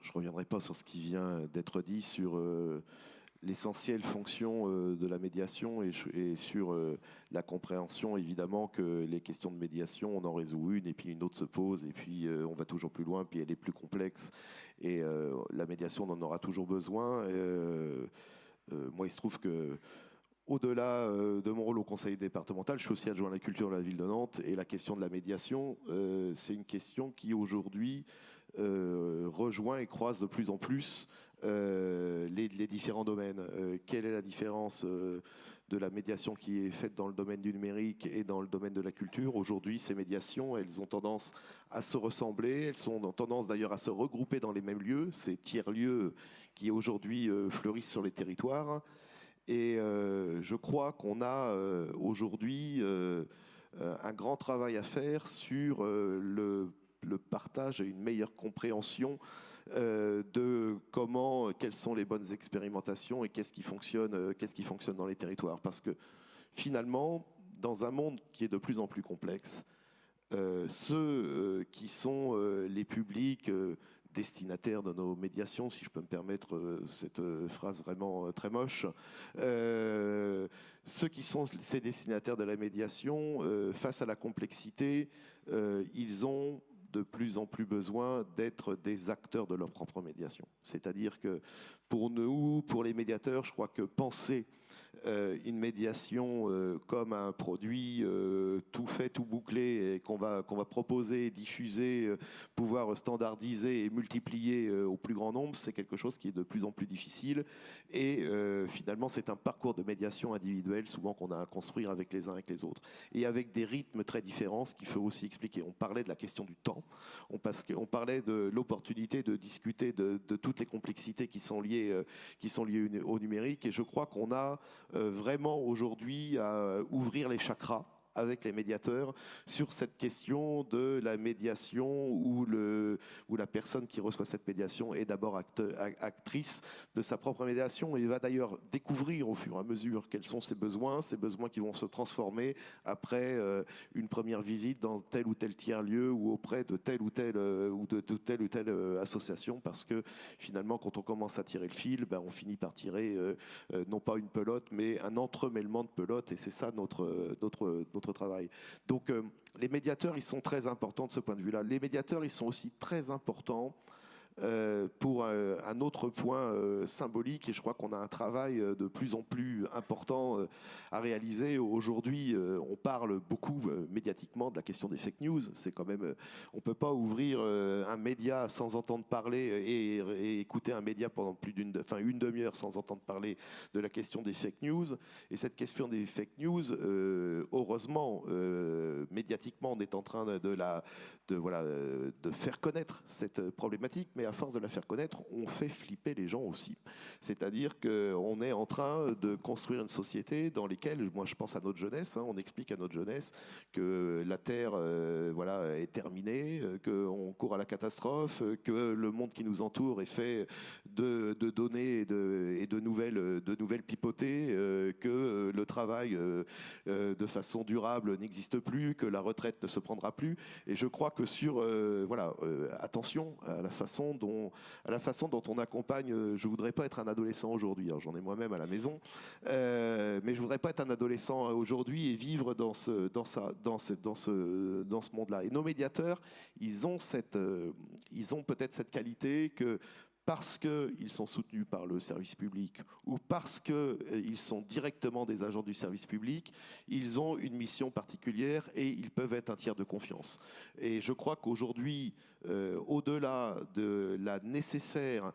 Je ne reviendrai pas sur ce qui vient d'être dit sur l'essentielle fonction de la médiation et sur la compréhension, évidemment, que les questions de médiation, on en résout une et puis une autre se pose et puis on va toujours plus loin, puis elle est plus complexe et la médiation, on en aura toujours besoin. Moi, il se trouve que au-delà de mon rôle au conseil départemental, je suis aussi adjoint à la culture de la ville de Nantes et la question de la médiation, c'est une question qui aujourd'hui rejoint et croise de plus en plus les différents domaines. Quelle est la différence de la médiation qui est faite dans le domaine du numérique et dans le domaine de la culture? Aujourd'hui, ces médiations, elles ont tendance à se ressembler, elles ont tendance d'ailleurs à se regrouper dans les mêmes lieux, ces tiers-lieux qui aujourd'hui fleurissent sur les territoires. Et je crois qu'on a aujourd'hui un grand travail à faire sur le partage et une meilleure compréhension de quelles sont les bonnes expérimentations et qu'est-ce qui fonctionne dans les territoires. Parce que finalement, dans un monde qui est de plus en plus complexe, ceux qui sont les publics destinataires de nos médiations, si je peux me permettre cette phrase vraiment très moche, ceux qui sont ces destinataires de la médiation, face à la complexité, ils ont de plus en plus besoin d'être des acteurs de leur propre médiation. C'est-à-dire que pour nous, pour les médiateurs, je crois que penser une médiation comme un produit tout fait, tout bouclé, et qu'on va proposer, diffuser, pouvoir standardiser et multiplier au plus grand nombre, c'est quelque chose qui est de plus en plus difficile. Et finalement, c'est un parcours de médiation individuelle, souvent qu'on a à construire avec les uns et avec les autres. Et avec des rythmes très différents, ce qu'il faut aussi expliquer. On parlait de la question du temps, on parlait de l'opportunité de discuter de toutes les complexités qui sont liées au numérique. Et je crois qu'on a vraiment aujourd'hui à ouvrir les chakras avec les médiateurs sur cette question de la médiation où la personne qui reçoit cette médiation est d'abord actrice de sa propre médiation et va d'ailleurs découvrir au fur et à mesure quels sont ses besoins qui vont se transformer après une première visite dans tel ou tel tiers-lieu ou auprès de telle ou telle association, parce que finalement quand on commence à tirer le fil, on finit par tirer non pas une pelote mais un entremêlement de pelotes, et c'est ça notre travail. Donc les médiateurs, ils sont très importants de ce point de vue-là. Les médiateurs, ils sont aussi très importants pour un autre point symbolique, et je crois qu'on a un travail de plus en plus important à réaliser. Aujourd'hui, on parle beaucoup médiatiquement de la question des fake news. C'est quand même, on peut pas ouvrir un média sans entendre parler et écouter un média pendant une demi-heure sans entendre parler de la question des fake news. Et cette question des fake news, heureusement, médiatiquement, on est en train de faire connaître cette problématique, mais à force de la faire connaître, on fait flipper les gens aussi. C'est-à-dire qu'on est en train de construire une société dans laquelle, moi je pense à notre jeunesse, on explique à notre jeunesse que la Terre est terminée, qu'on court à la catastrophe, que le monde qui nous entoure est fait de données et de nouvelles pipotées, que le travail de façon durable n'existe plus, que la retraite ne se prendra plus. Et je crois que attention à la façon dont on accompagne. Je voudrais pas être un adolescent aujourd'hui. J'en ai moi-même à la maison, mais je voudrais pas être un adolescent aujourd'hui et vivre dans ce monde-là. Et nos médiateurs, ils ont peut-être cette qualité que, parce qu'ils sont soutenus par le service public ou parce qu'ils sont directement des agents du service public, ils ont une mission particulière et ils peuvent être un tiers de confiance. Et je crois qu'aujourd'hui, au-delà de la nécessaire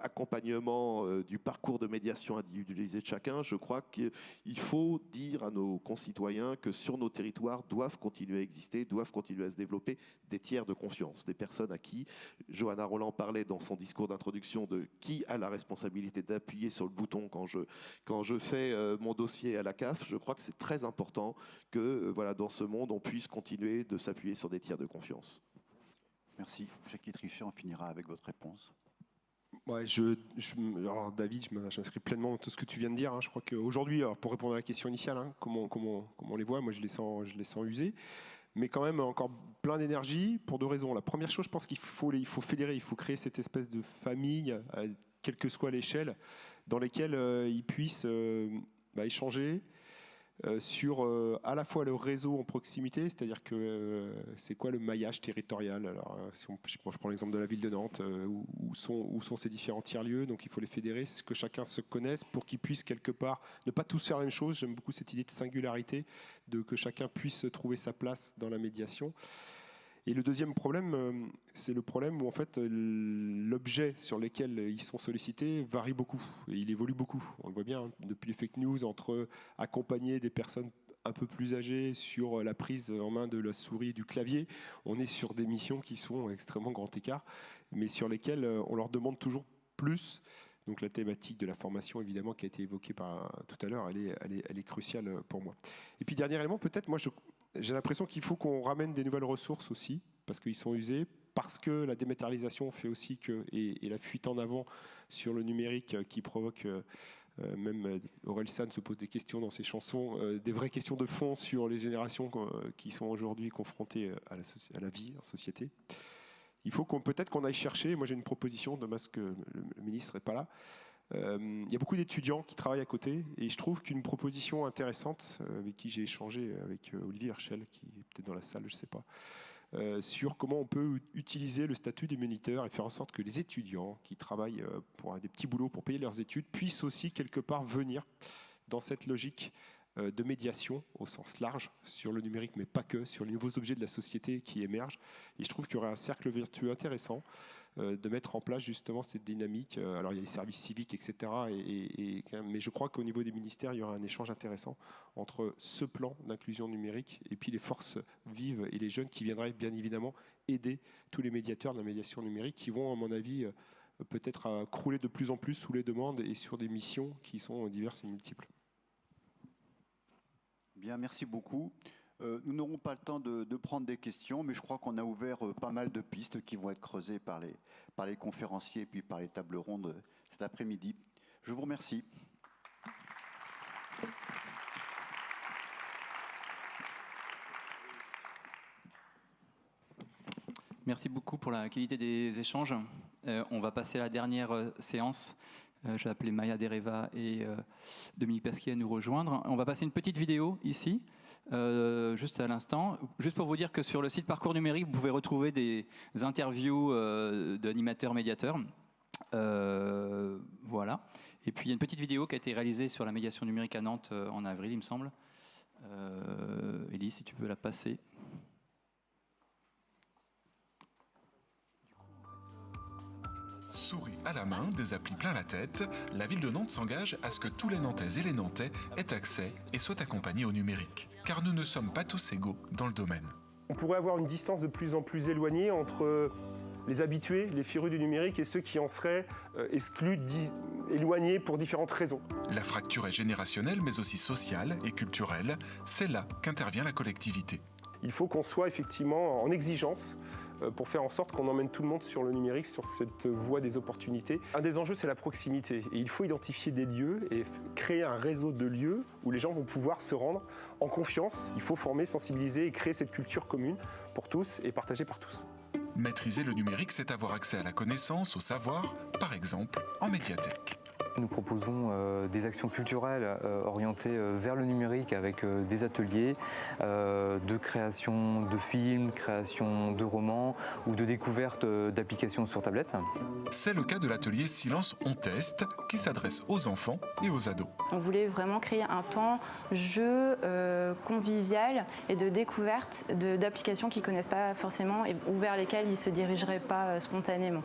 accompagnement du parcours de médiation individualisé de chacun, je crois qu'il faut dire à nos concitoyens que sur nos territoires doivent continuer à exister, doivent continuer à se développer des tiers de confiance, des personnes à qui Johanna Rolland parlait dans son discours d'introduction de qui a la responsabilité d'appuyer sur le bouton quand je fais mon dossier à la CAF. Je crois que c'est très important que dans ce monde, on puisse continuer de s'appuyer sur des tiers de confiance. Merci. Jackie Trichet, on finira avec votre réponse. Ouais, alors David, je m'inscris pleinement dans tout ce que tu viens de dire. Je crois qu'aujourd'hui, pour répondre à la question initiale, comment on les voit, moi je les sens usés, mais quand même encore plein d'énergie pour deux raisons. La première chose, je pense qu'il faut fédérer, il faut créer cette espèce de famille, quelle que soit l'échelle, dans lesquelles ils puissent échanger sur à la fois le réseau en proximité, c'est-à-dire que c'est quoi le maillage territorial. Alors, je prends l'exemple de la ville de Nantes, où sont ces différents tiers-lieux, donc il faut les fédérer, que chacun se connaisse pour qu'ils puissent quelque part ne pas tous faire la même chose. J'aime beaucoup cette idée de singularité, que chacun puisse trouver sa place dans la médiation. Et le deuxième problème, c'est le problème où en fait l'objet sur lequel ils sont sollicités varie beaucoup et il évolue beaucoup. On le voit bien depuis les fake news, entre accompagner des personnes un peu plus âgées sur la prise en main de la souris et du clavier. On est sur des missions qui sont extrêmement grand écart, mais sur lesquelles on leur demande toujours plus. Donc la thématique de la formation, évidemment, qui a été évoquée tout à l'heure, elle est cruciale pour moi. Et puis dernier élément, peut-être, moi j'ai l'impression qu'il faut qu'on ramène des nouvelles ressources aussi, parce qu'ils sont usés, parce que la dématérialisation fait aussi et la fuite en avant sur le numérique qui provoque, même Aurel San se pose des questions dans ses chansons, des vraies questions de fond sur les générations qui sont aujourd'hui confrontées à la vie en société. Il faut peut-être qu'on aille chercher, moi j'ai une proposition, dommage que le ministre n'est pas là. Il y a beaucoup d'étudiants qui travaillent à côté et je trouve qu'une proposition intéressante, avec qui j'ai échangé avec Olivier Herschel, qui est peut-être dans la salle, je ne sais pas, sur comment on peut utiliser le statut des moniteurs et faire en sorte que les étudiants qui travaillent pour des petits boulots pour payer leurs études puissent aussi quelque part venir dans cette logique de médiation au sens large sur le numérique, mais pas que, sur les nouveaux objets de la société qui émergent. Et je trouve qu'il y aurait un cercle vertueux intéressant de mettre en place justement cette dynamique. Alors il y a les services civiques, etc. Mais je crois qu'au niveau des ministères, il y aura un échange intéressant entre ce plan d'inclusion numérique et puis les forces vives et les jeunes qui viendraient bien évidemment aider tous les médiateurs de la médiation numérique qui vont, à mon avis, peut-être crouler de plus en plus sous les demandes et sur des missions qui sont diverses et multiples. Bien, merci beaucoup. Nous n'aurons pas le temps de prendre des questions, mais je crois qu'on a ouvert pas mal de pistes qui vont être creusées par les conférenciers et puis par les tables rondes cet après-midi. Je vous remercie. Merci beaucoup pour la qualité des échanges. On va passer à la dernière séance. Je vais appeler Maya Dereva et Dominique Pasquier à nous rejoindre. On va passer une petite vidéo ici, juste à l'instant. Juste pour vous dire que sur le site Parcours Numérique, vous pouvez retrouver des interviews d'animateurs médiateurs. Voilà. Et puis il y a une petite vidéo qui a été réalisée sur la médiation numérique à Nantes en avril, il me semble. Élie, si tu peux la passer. Souris à la main, des applis plein la tête, la ville de Nantes s'engage à ce que tous les Nantaises et les Nantais aient accès et soient accompagnés au numérique. Car nous ne sommes pas tous égaux dans le domaine. On pourrait avoir une distance de plus en plus éloignée entre les habitués, les férus du numérique et ceux qui en seraient exclus, éloignés pour différentes raisons. La fracture est générationnelle mais aussi sociale et culturelle. C'est là qu'intervient la collectivité. Il faut qu'on soit effectivement en exigence pour faire en sorte qu'on emmène tout le monde sur le numérique, sur cette voie des opportunités. Un des enjeux, c'est la proximité. Et il faut identifier des lieux et créer un réseau de lieux où les gens vont pouvoir se rendre en confiance. Il faut former, sensibiliser et créer cette culture commune pour tous et partagée par tous. Maîtriser le numérique, c'est avoir accès à la connaissance, au savoir, par exemple en médiathèque. Nous proposons des actions culturelles orientées vers le numérique avec des ateliers de création de films, création de romans ou de découverte d'applications sur tablette. C'est le cas de l'atelier Silence on teste qui s'adresse aux enfants et aux ados. On voulait vraiment créer un temps jeu convivial et de découverte d'applications qu'ils ne connaissent pas forcément et vers lesquelles ils ne se dirigeraient pas spontanément.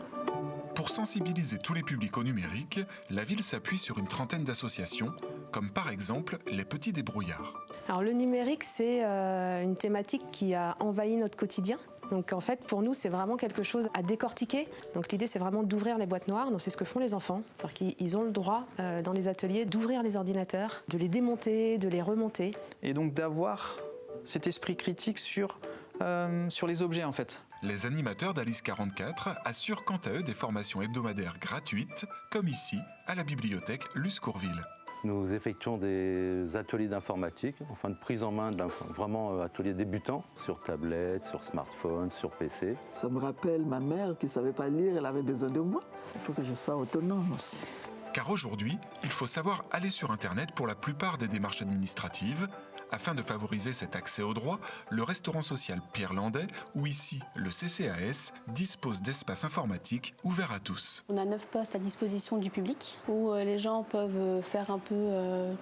Pour sensibiliser tous les publics au numérique, la ville s'appuie sur une trentaine d'associations, comme par exemple les Petits Débrouillards. Alors le numérique, c'est une thématique qui a envahi notre quotidien. Donc en fait, pour nous, c'est vraiment quelque chose à décortiquer. Donc l'idée, c'est vraiment d'ouvrir les boîtes noires. Donc c'est ce que font les enfants. C'est-à-dire qu'ils ont le droit, dans les ateliers, d'ouvrir les ordinateurs, de les démonter, de les remonter. Et donc d'avoir cet esprit critique sur les objets, en fait. Les animateurs d'Alice 44 assurent quant à eux des formations hebdomadaires gratuites, comme ici, à la bibliothèque Luce Courville. Nous effectuons des ateliers d'informatique, enfin de prise en main, vraiment ateliers débutants, sur tablette, sur smartphone, sur PC. Ça me rappelle ma mère qui ne savait pas lire, elle avait besoin de moi. Il faut que je sois autonome aussi. Car aujourd'hui, il faut savoir aller sur Internet pour la plupart des démarches administratives. Afin de favoriser cet accès aux droits, le restaurant social Pierre Landais, ou ici le CCAS, dispose d'espaces informatiques ouverts à tous. On a 9 postes à disposition du public où les gens peuvent faire un peu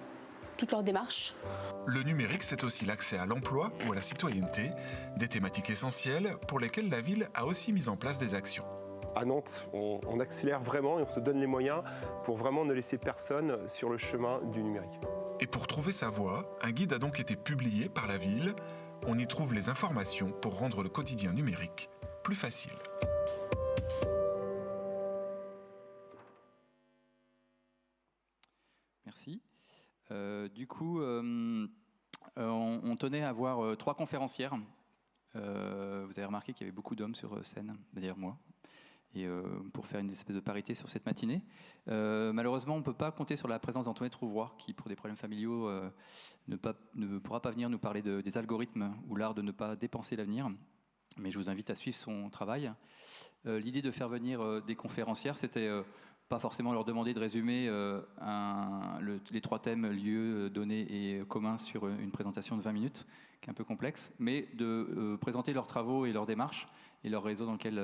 toutes leurs démarches. Le numérique, c'est aussi l'accès à l'emploi ou à la citoyenneté, des thématiques essentielles pour lesquelles la ville a aussi mis en place des actions. À Nantes, on accélère vraiment et on se donne les moyens pour vraiment ne laisser personne sur le chemin du numérique. Et pour trouver sa voie, un guide a donc été publié par la ville. On y trouve les informations pour rendre le quotidien numérique plus facile. Merci. Du coup, on tenait à avoir 3 conférencières. Vous avez remarqué qu'il y avait beaucoup d'hommes sur scène, d'ailleurs moi. Et pour faire une espèce de parité sur cette matinée. Malheureusement, on ne peut pas compter sur la présence d'Antoinette Rouvroy, qui, pour des problèmes familiaux, ne pourra pas venir nous parler des algorithmes ou l'art de ne pas dépenser l'avenir. Mais je vous invite à suivre son travail. L'idée de faire venir des conférencières, c'était pas forcément leur demander de résumer les 3 thèmes, lieux, données et communs sur une présentation de 20 minutes, qui est un peu complexe, mais de présenter leurs travaux et leurs démarches et leur réseau dans lequel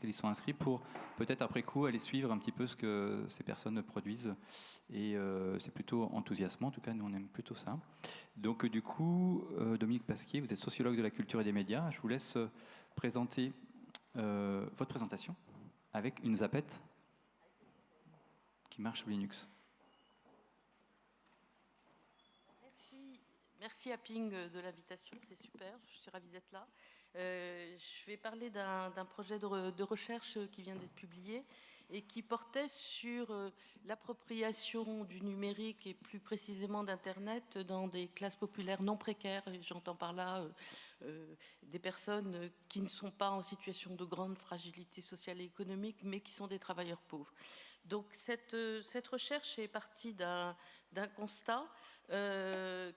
ils sont inscrits pour peut-être après coup aller suivre un petit peu ce que ces personnes produisent. Et c'est plutôt enthousiasmant, en tout cas nous on aime plutôt ça. Donc du coup, Dominique Pasquier, vous êtes sociologue de la culture et des médias. Je vous laisse présenter votre présentation avec une zapette qui marche sous Linux. Merci à Ping de l'invitation, c'est super, je suis ravie d'être là. Je vais parler d'un projet de recherche qui vient d'être publié et qui portait sur l'appropriation du numérique et plus précisément d'Internet dans des classes populaires non précaires. J'entends par là des personnes qui ne sont pas en situation de grande fragilité sociale et économique, mais qui sont des travailleurs pauvres. Donc cette recherche est partie d'un constat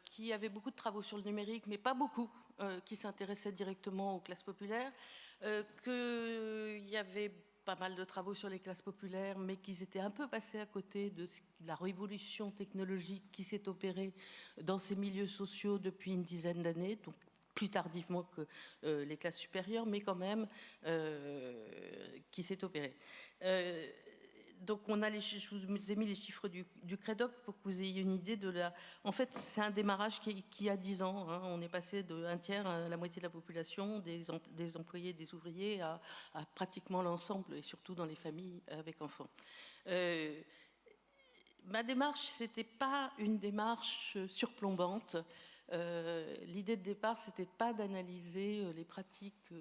qui avait beaucoup de travaux sur le numérique, mais pas beaucoup qui s'intéressaient directement aux classes populaires, qu'il y avait pas mal de travaux sur les classes populaires, mais qu'ils étaient un peu passés à côté de la révolution technologique qui s'est opérée dans ces milieux sociaux depuis une dizaine d'années, donc plus tardivement que les classes supérieures, mais quand même qui s'est opérée. Donc je vous ai mis les chiffres du CREDOC pour que vous ayez une idée de la... En fait, c'est un démarrage qui a 10 ans. Hein. On est passé d'un tiers à la moitié de la population, des employés, des ouvriers, à pratiquement l'ensemble, et surtout dans les familles avec enfants. Ma démarche, ce n'était pas une démarche surplombante. L'idée de départ, c'était pas d'analyser les pratiques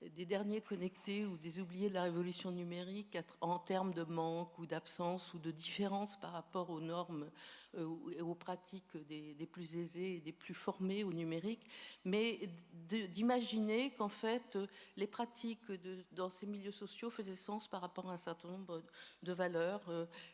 des derniers connectés ou des oubliés de la révolution numérique en termes de manque ou d'absence ou de différence par rapport aux normes et aux pratiques des plus aisés et des plus formés au numérique, mais d'imaginer qu'en fait les pratiques dans ces milieux sociaux faisaient sens par rapport à un certain nombre de valeurs.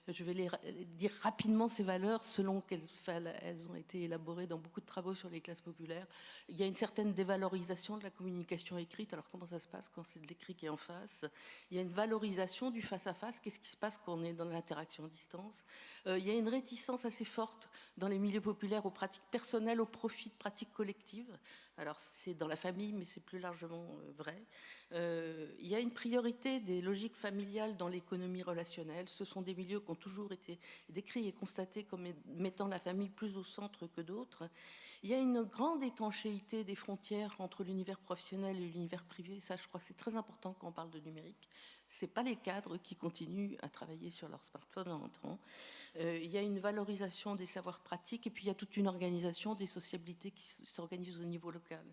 Je vais dire rapidement ces valeurs selon qu'elles ont été élaborées dans beaucoup de travaux sur les classes populaires. Il y a une certaine dévalorisation de la communication écrite. Alors comment ça se passe quand c'est de l'écrit qui est en face? Il y a une valorisation du face-à-face. Qu'est-ce qui se passe quand on est dans l'interaction à distance? Il y a une réticence assez forte dans les milieux populaires aux pratiques personnelles au profit de pratiques collectives. Alors c'est dans la famille, mais c'est plus largement vrai. Il y a une priorité des logiques familiales dans l'économie relationnelle. Ce sont des milieux qui ont toujours été décrits et constatés comme mettant la famille plus au centre que d'autres. Il y a une grande étanchéité des frontières entre l'univers professionnel et l'univers privé. Ça, je crois que c'est très important quand on parle de numérique. Ce n'est pas les cadres qui continuent à travailler sur leur smartphone en entrant. Il y a une valorisation des savoirs pratiques et puis il y a toute une organisation des sociabilités qui s'organisent au niveau local.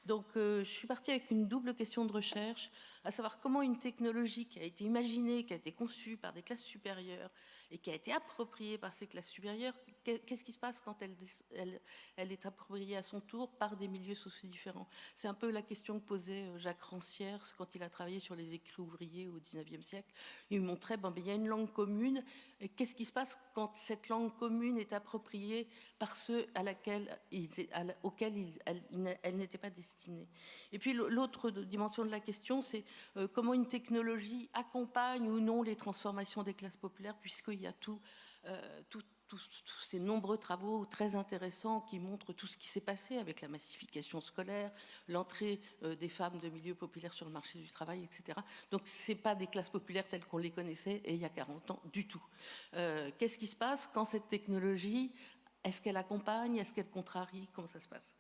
Donc je suis partie avec une double question de recherche, à savoir comment une technologie qui a été imaginée, qui a été conçue par des classes supérieures et qui a été appropriée par ces classes supérieures, qu'est-ce qui se passe quand elle est appropriée à son tour par des milieux sociaux différents? C'est un peu la question que posait Jacques Rancière quand il a travaillé sur les écrits ouvriers au XIXe siècle. Il montrait qu'il y a une langue commune, et qu'est-ce qui se passe quand cette langue commune est appropriée par ceux auxquels elle n'était pas destinée? Et puis l'autre dimension de la question, c'est comment une technologie accompagne ou non les transformations des classes populaires, puisqu'il y a tous ces nombreux travaux très intéressants qui montrent tout ce qui s'est passé avec la massification scolaire, l'entrée des femmes de milieux populaires sur le marché du travail, etc. Donc ce n'est pas des classes populaires telles qu'on les connaissait et il y a 40 ans du tout. Qu'est-ce qui se passe quand cette technologie, est-ce qu'elle accompagne, est-ce qu'elle contrarie, comment ça se passe?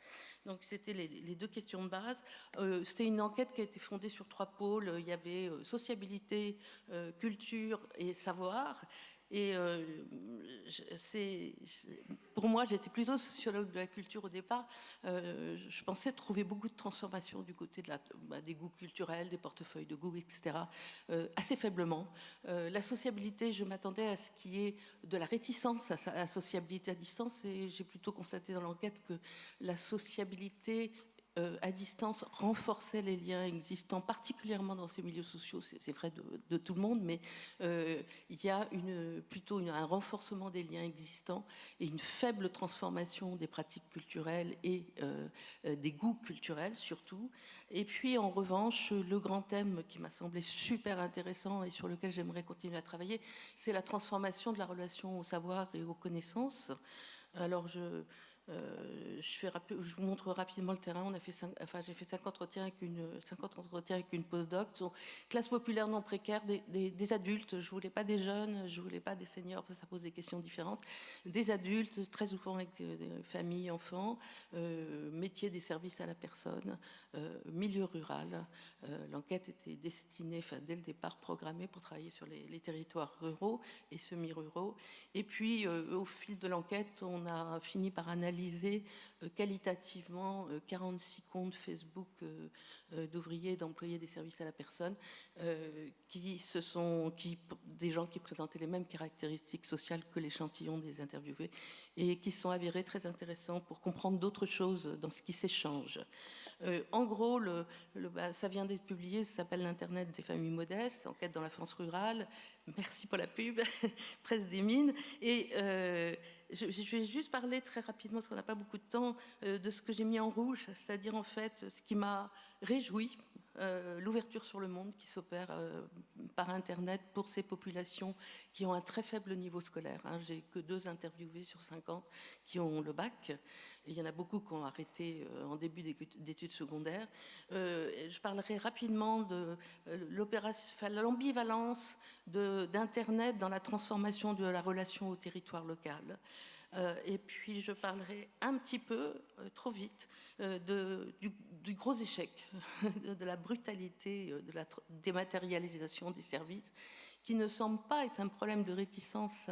Donc c'était les deux questions de base. C'était une enquête qui a été fondée sur 3 pôles. Il y avait sociabilité, culture et savoir. Et pour moi, j'étais plutôt sociologue de la culture au départ. Je pensais trouver beaucoup de transformations du côté des goûts culturels, des portefeuilles de goût, etc. Assez faiblement. La sociabilité, je m'attendais à ce qu'il y ait de la réticence à la sociabilité à distance, et j'ai plutôt constaté dans l'enquête que la sociabilité à distance renforçait les liens existants, particulièrement dans ces milieux sociaux. C'est vrai de tout le monde, mais il y a plutôt un renforcement des liens existants et une faible transformation des pratiques culturelles et des goûts culturels surtout. Et puis en revanche, le grand thème qui m'a semblé super intéressant et sur lequel j'aimerais continuer à travailler, c'est la transformation de la relation au savoir et aux connaissances. Alors je vous montre rapidement le terrain. J'ai fait 50 entretiens avec une postdoc. Classe populaire non précaire, des adultes. Je ne voulais pas des jeunes, je ne voulais pas des seniors, parce que ça pose des questions différentes. Des adultes, très souvent avec des familles, enfants, métier des services à la personne, milieu rural. L'enquête était destinée, dès le départ, programmée pour travailler sur les territoires ruraux et semi-ruraux. Et puis, au fil de l'enquête, on a fini par analyser qualitativement 46 comptes Facebook d'ouvriers et d'employés des services à la personne, des gens qui présentaient les mêmes caractéristiques sociales que l'échantillon des interviewés et qui sont avérés très intéressants pour comprendre d'autres choses dans ce qui s'échange. En gros, ça vient d'être publié, ça s'appelle l'Internet des familles modestes, enquête dans la France rurale. Merci pour la pub, Presse des Mines. Et je vais juste parler très rapidement, parce qu'on n'a pas beaucoup de temps, de ce que j'ai mis en rouge, c'est-à-dire en fait ce qui m'a réjoui, l'ouverture sur le monde qui s'opère par Internet pour ces populations qui ont un très faible niveau scolaire. J'ai que 2 interviewés sur 50 qui ont le bac. Et il y en a beaucoup qui ont arrêté en début d'études secondaires. Je parlerai rapidement de l'ambivalence d'Internet dans la transformation de la relation au territoire local. Et puis je parlerai un petit peu, trop vite, du gros échec, de la brutalité, de la dématérialisation des services, qui ne semble pas être un problème de réticence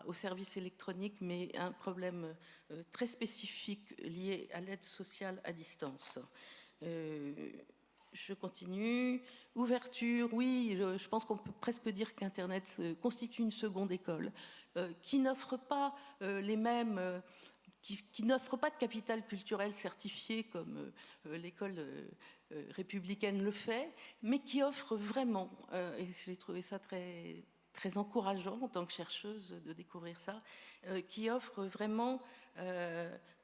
aux services électroniques, mais un problème très spécifique lié à l'aide sociale à distance. Je continue. Ouverture, oui, je pense qu'on peut presque dire qu'Internet constitue une seconde école qui n'offre pas les mêmes... qui n'offre pas de capital culturel certifié comme l'école républicaine le fait, mais qui offre vraiment, et j'ai trouvé ça très, très encourageant en tant que chercheuse de découvrir ça, qui offre vraiment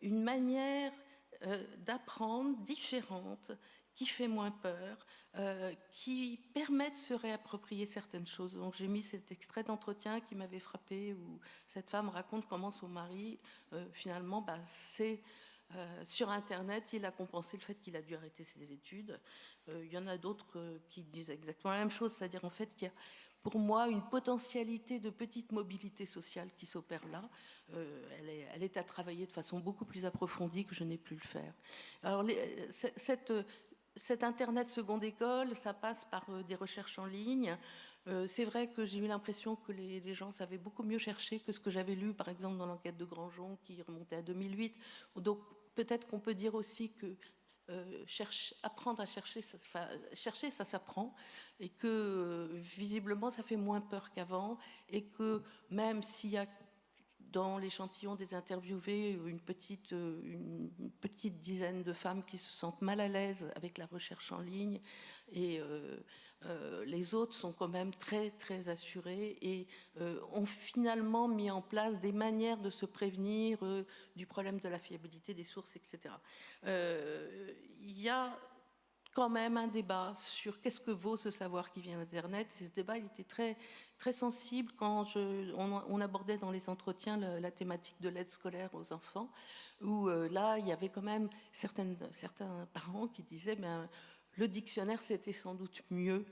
une manière d'apprendre différente, qui fait moins peur, qui permet de se réapproprier certaines choses. Donc j'ai mis cet extrait d'entretien qui m'avait frappé où cette femme raconte comment son mari, finalement, c'est sur Internet, il a compensé le fait qu'il a dû arrêter ses études. Il y en a d'autres qui disent exactement la même chose, c'est-à-dire en fait qu'il y a pour moi une potentialité de petite mobilité sociale qui s'opère là. Elle est à travailler de façon beaucoup plus approfondie que je n'ai pu le faire. Alors cet Internet seconde école, ça passe par des recherches en ligne. C'est vrai que j'ai eu l'impression que les gens savaient beaucoup mieux chercher que ce que j'avais lu, par exemple, dans l'enquête de Grandjean, qui remontait à 2008. Donc peut-être qu'on peut dire aussi que apprendre à chercher, chercher, ça s'apprend, et que visiblement, ça fait moins peur qu'avant, et que même s'il y a dans l'échantillon des interviewés une petite dizaine de femmes qui se sentent mal à l'aise avec la recherche en ligne, et les autres sont quand même très très assurées et ont finalement mis en place des manières de se prévenir du problème de la fiabilité des sources, etc. Il y a quand même un débat sur qu'est-ce que vaut ce savoir qui vient d'Internet. Et ce débat, il était très, très sensible quand on abordait dans les entretiens la thématique de l'aide scolaire aux enfants, où là, il y avait quand même certains parents qui disaient le dictionnaire, c'était sans doute mieux.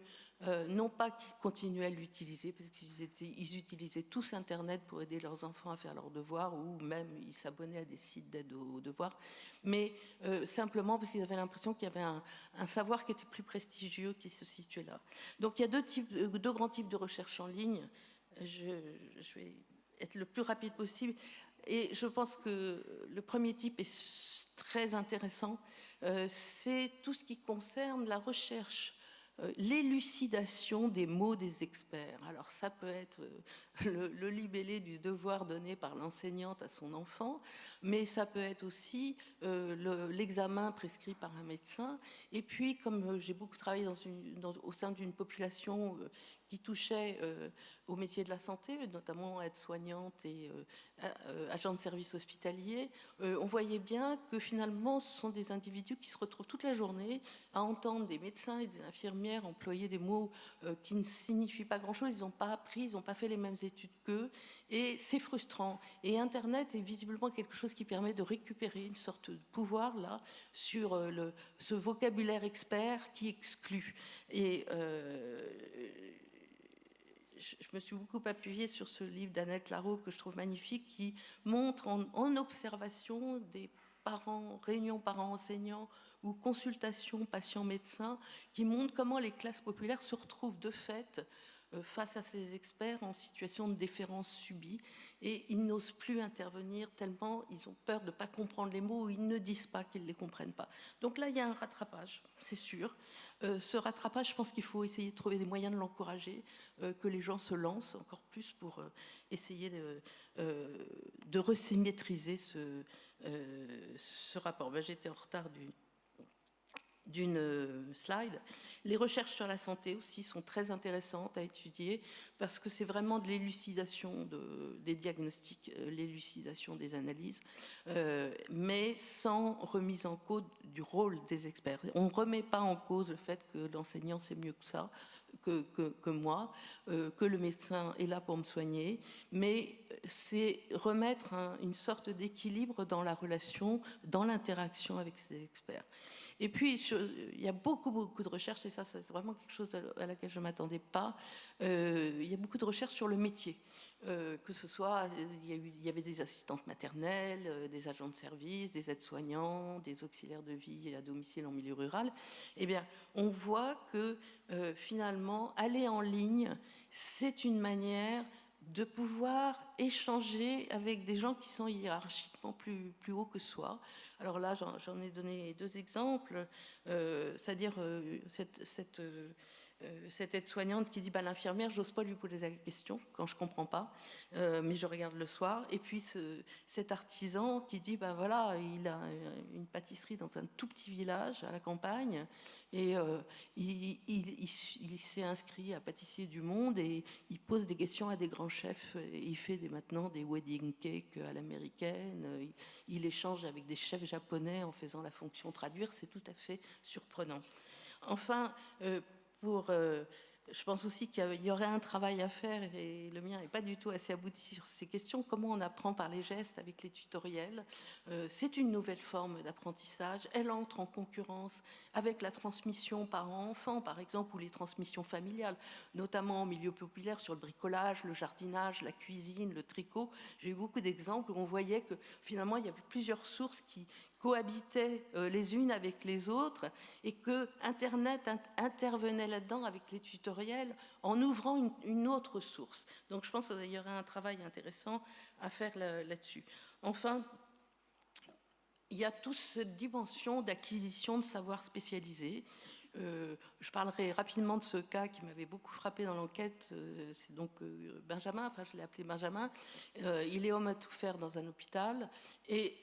Non pas qu'ils continuaient à l'utiliser, parce qu'ils utilisaient tous Internet pour aider leurs enfants à faire leurs devoirs, ou même ils s'abonnaient à des sites d'aide aux devoirs, mais simplement parce qu'ils avaient l'impression qu'il y avait un savoir qui était plus prestigieux qui se situait là. Donc il y a deux grands types de recherche en ligne. Je vais être le plus rapide possible. Et je pense que le premier type est très intéressant. C'est tout ce qui concerne la recherche, l'élucidation des mots des experts. Alors ça peut être le libellé du devoir donné par l'enseignante à son enfant, mais ça peut être aussi l'examen prescrit par un médecin. Et puis, comme j'ai beaucoup travaillé au sein d'une population qui touchait au métier de la santé, notamment aide-soignante et agents de service hospitalier, on voyait bien que finalement ce sont des individus qui se retrouvent toute la journée à entendre des médecins et des infirmières employer des mots qui ne signifient pas grand-chose, ils n'ont pas appris, ils n'ont pas fait les mêmes études qu'eux, et c'est frustrant. Et Internet est visiblement quelque chose qui permet de récupérer une sorte de pouvoir là sur ce vocabulaire expert qui exclut. Et je me suis beaucoup appuyée sur ce livre d'Annette Claro que je trouve magnifique, qui montre en observation des parents, réunions parents-enseignants ou consultations patients-médecins, qui montrent comment les classes populaires se retrouvent de fait face à ces experts en situation de déférence subie, et ils n'osent plus intervenir tellement ils ont peur de ne pas comprendre les mots, ou ils ne disent pas qu'ils ne les comprennent pas. Donc là, il y a un rattrapage, c'est sûr. Ce rattrapage, je pense qu'il faut essayer de trouver des moyens de l'encourager, que les gens se lancent encore plus pour essayer de resymétriser ce rapport. J'étais en retard d'une slide. Les recherches sur la santé aussi sont très intéressantes à étudier parce que c'est vraiment de l'élucidation des diagnostics, l'élucidation des analyses, mais sans remise en cause du rôle des experts. On ne remet pas en cause le fait que l'enseignant sait mieux que ça, que moi, que le médecin est là pour me soigner, mais c'est remettre une sorte d'équilibre dans la relation, dans l'interaction avec ces experts. Et puis, il y a beaucoup de recherches, et ça, c'est vraiment quelque chose à laquelle je ne m'attendais pas. Il y a beaucoup de recherches sur le métier. Que ce soit, il y avait des assistantes maternelles, des agents de service, des aides-soignants, des auxiliaires de vie à domicile en milieu rural. Eh bien, on voit que finalement, aller en ligne, c'est une manière de pouvoir échanger avec des gens qui sont hiérarchiquement plus hauts que soi. Alors là, j'en ai donné deux exemples. c'est-à-dire cette aide-soignante qui dit l'infirmière, j'ose pas lui poser la question quand je comprends pas, mais je regarde le soir. Et puis cet artisan qui dit voilà, il a une pâtisserie dans un tout petit village à la campagne et il s'est inscrit à Pâtissier du Monde et il pose des questions à des grands chefs. Et il fait maintenant des wedding cakes à l'américaine. Il échange avec des chefs japonais en faisant la fonction traduire. C'est tout à fait surprenant. Enfin, je pense aussi qu'il y aurait un travail à faire, et le mien n'est pas du tout assez abouti sur ces questions. Comment on apprend par les gestes avec les tutoriels? C'est une nouvelle forme d'apprentissage. Elle entre en concurrence avec la transmission parent-enfant, par exemple, ou les transmissions familiales, notamment en milieu populaire sur le bricolage, le jardinage, la cuisine, le tricot. J'ai eu beaucoup d'exemples où on voyait que finalement il y avait plusieurs sources qui cohabitaient les unes avec les autres et que Internet intervenait là-dedans avec les tutoriels en ouvrant une autre source. Donc je pense qu'il y aurait un travail intéressant à faire là-dessus. Enfin, il y a toute cette dimension d'acquisition de savoir spécialisé. Je parlerai rapidement de ce cas qui m'avait beaucoup frappé dans l'enquête. C'est donc Benjamin, enfin je l'ai appelé Benjamin. Il est homme à tout faire dans un hôpital et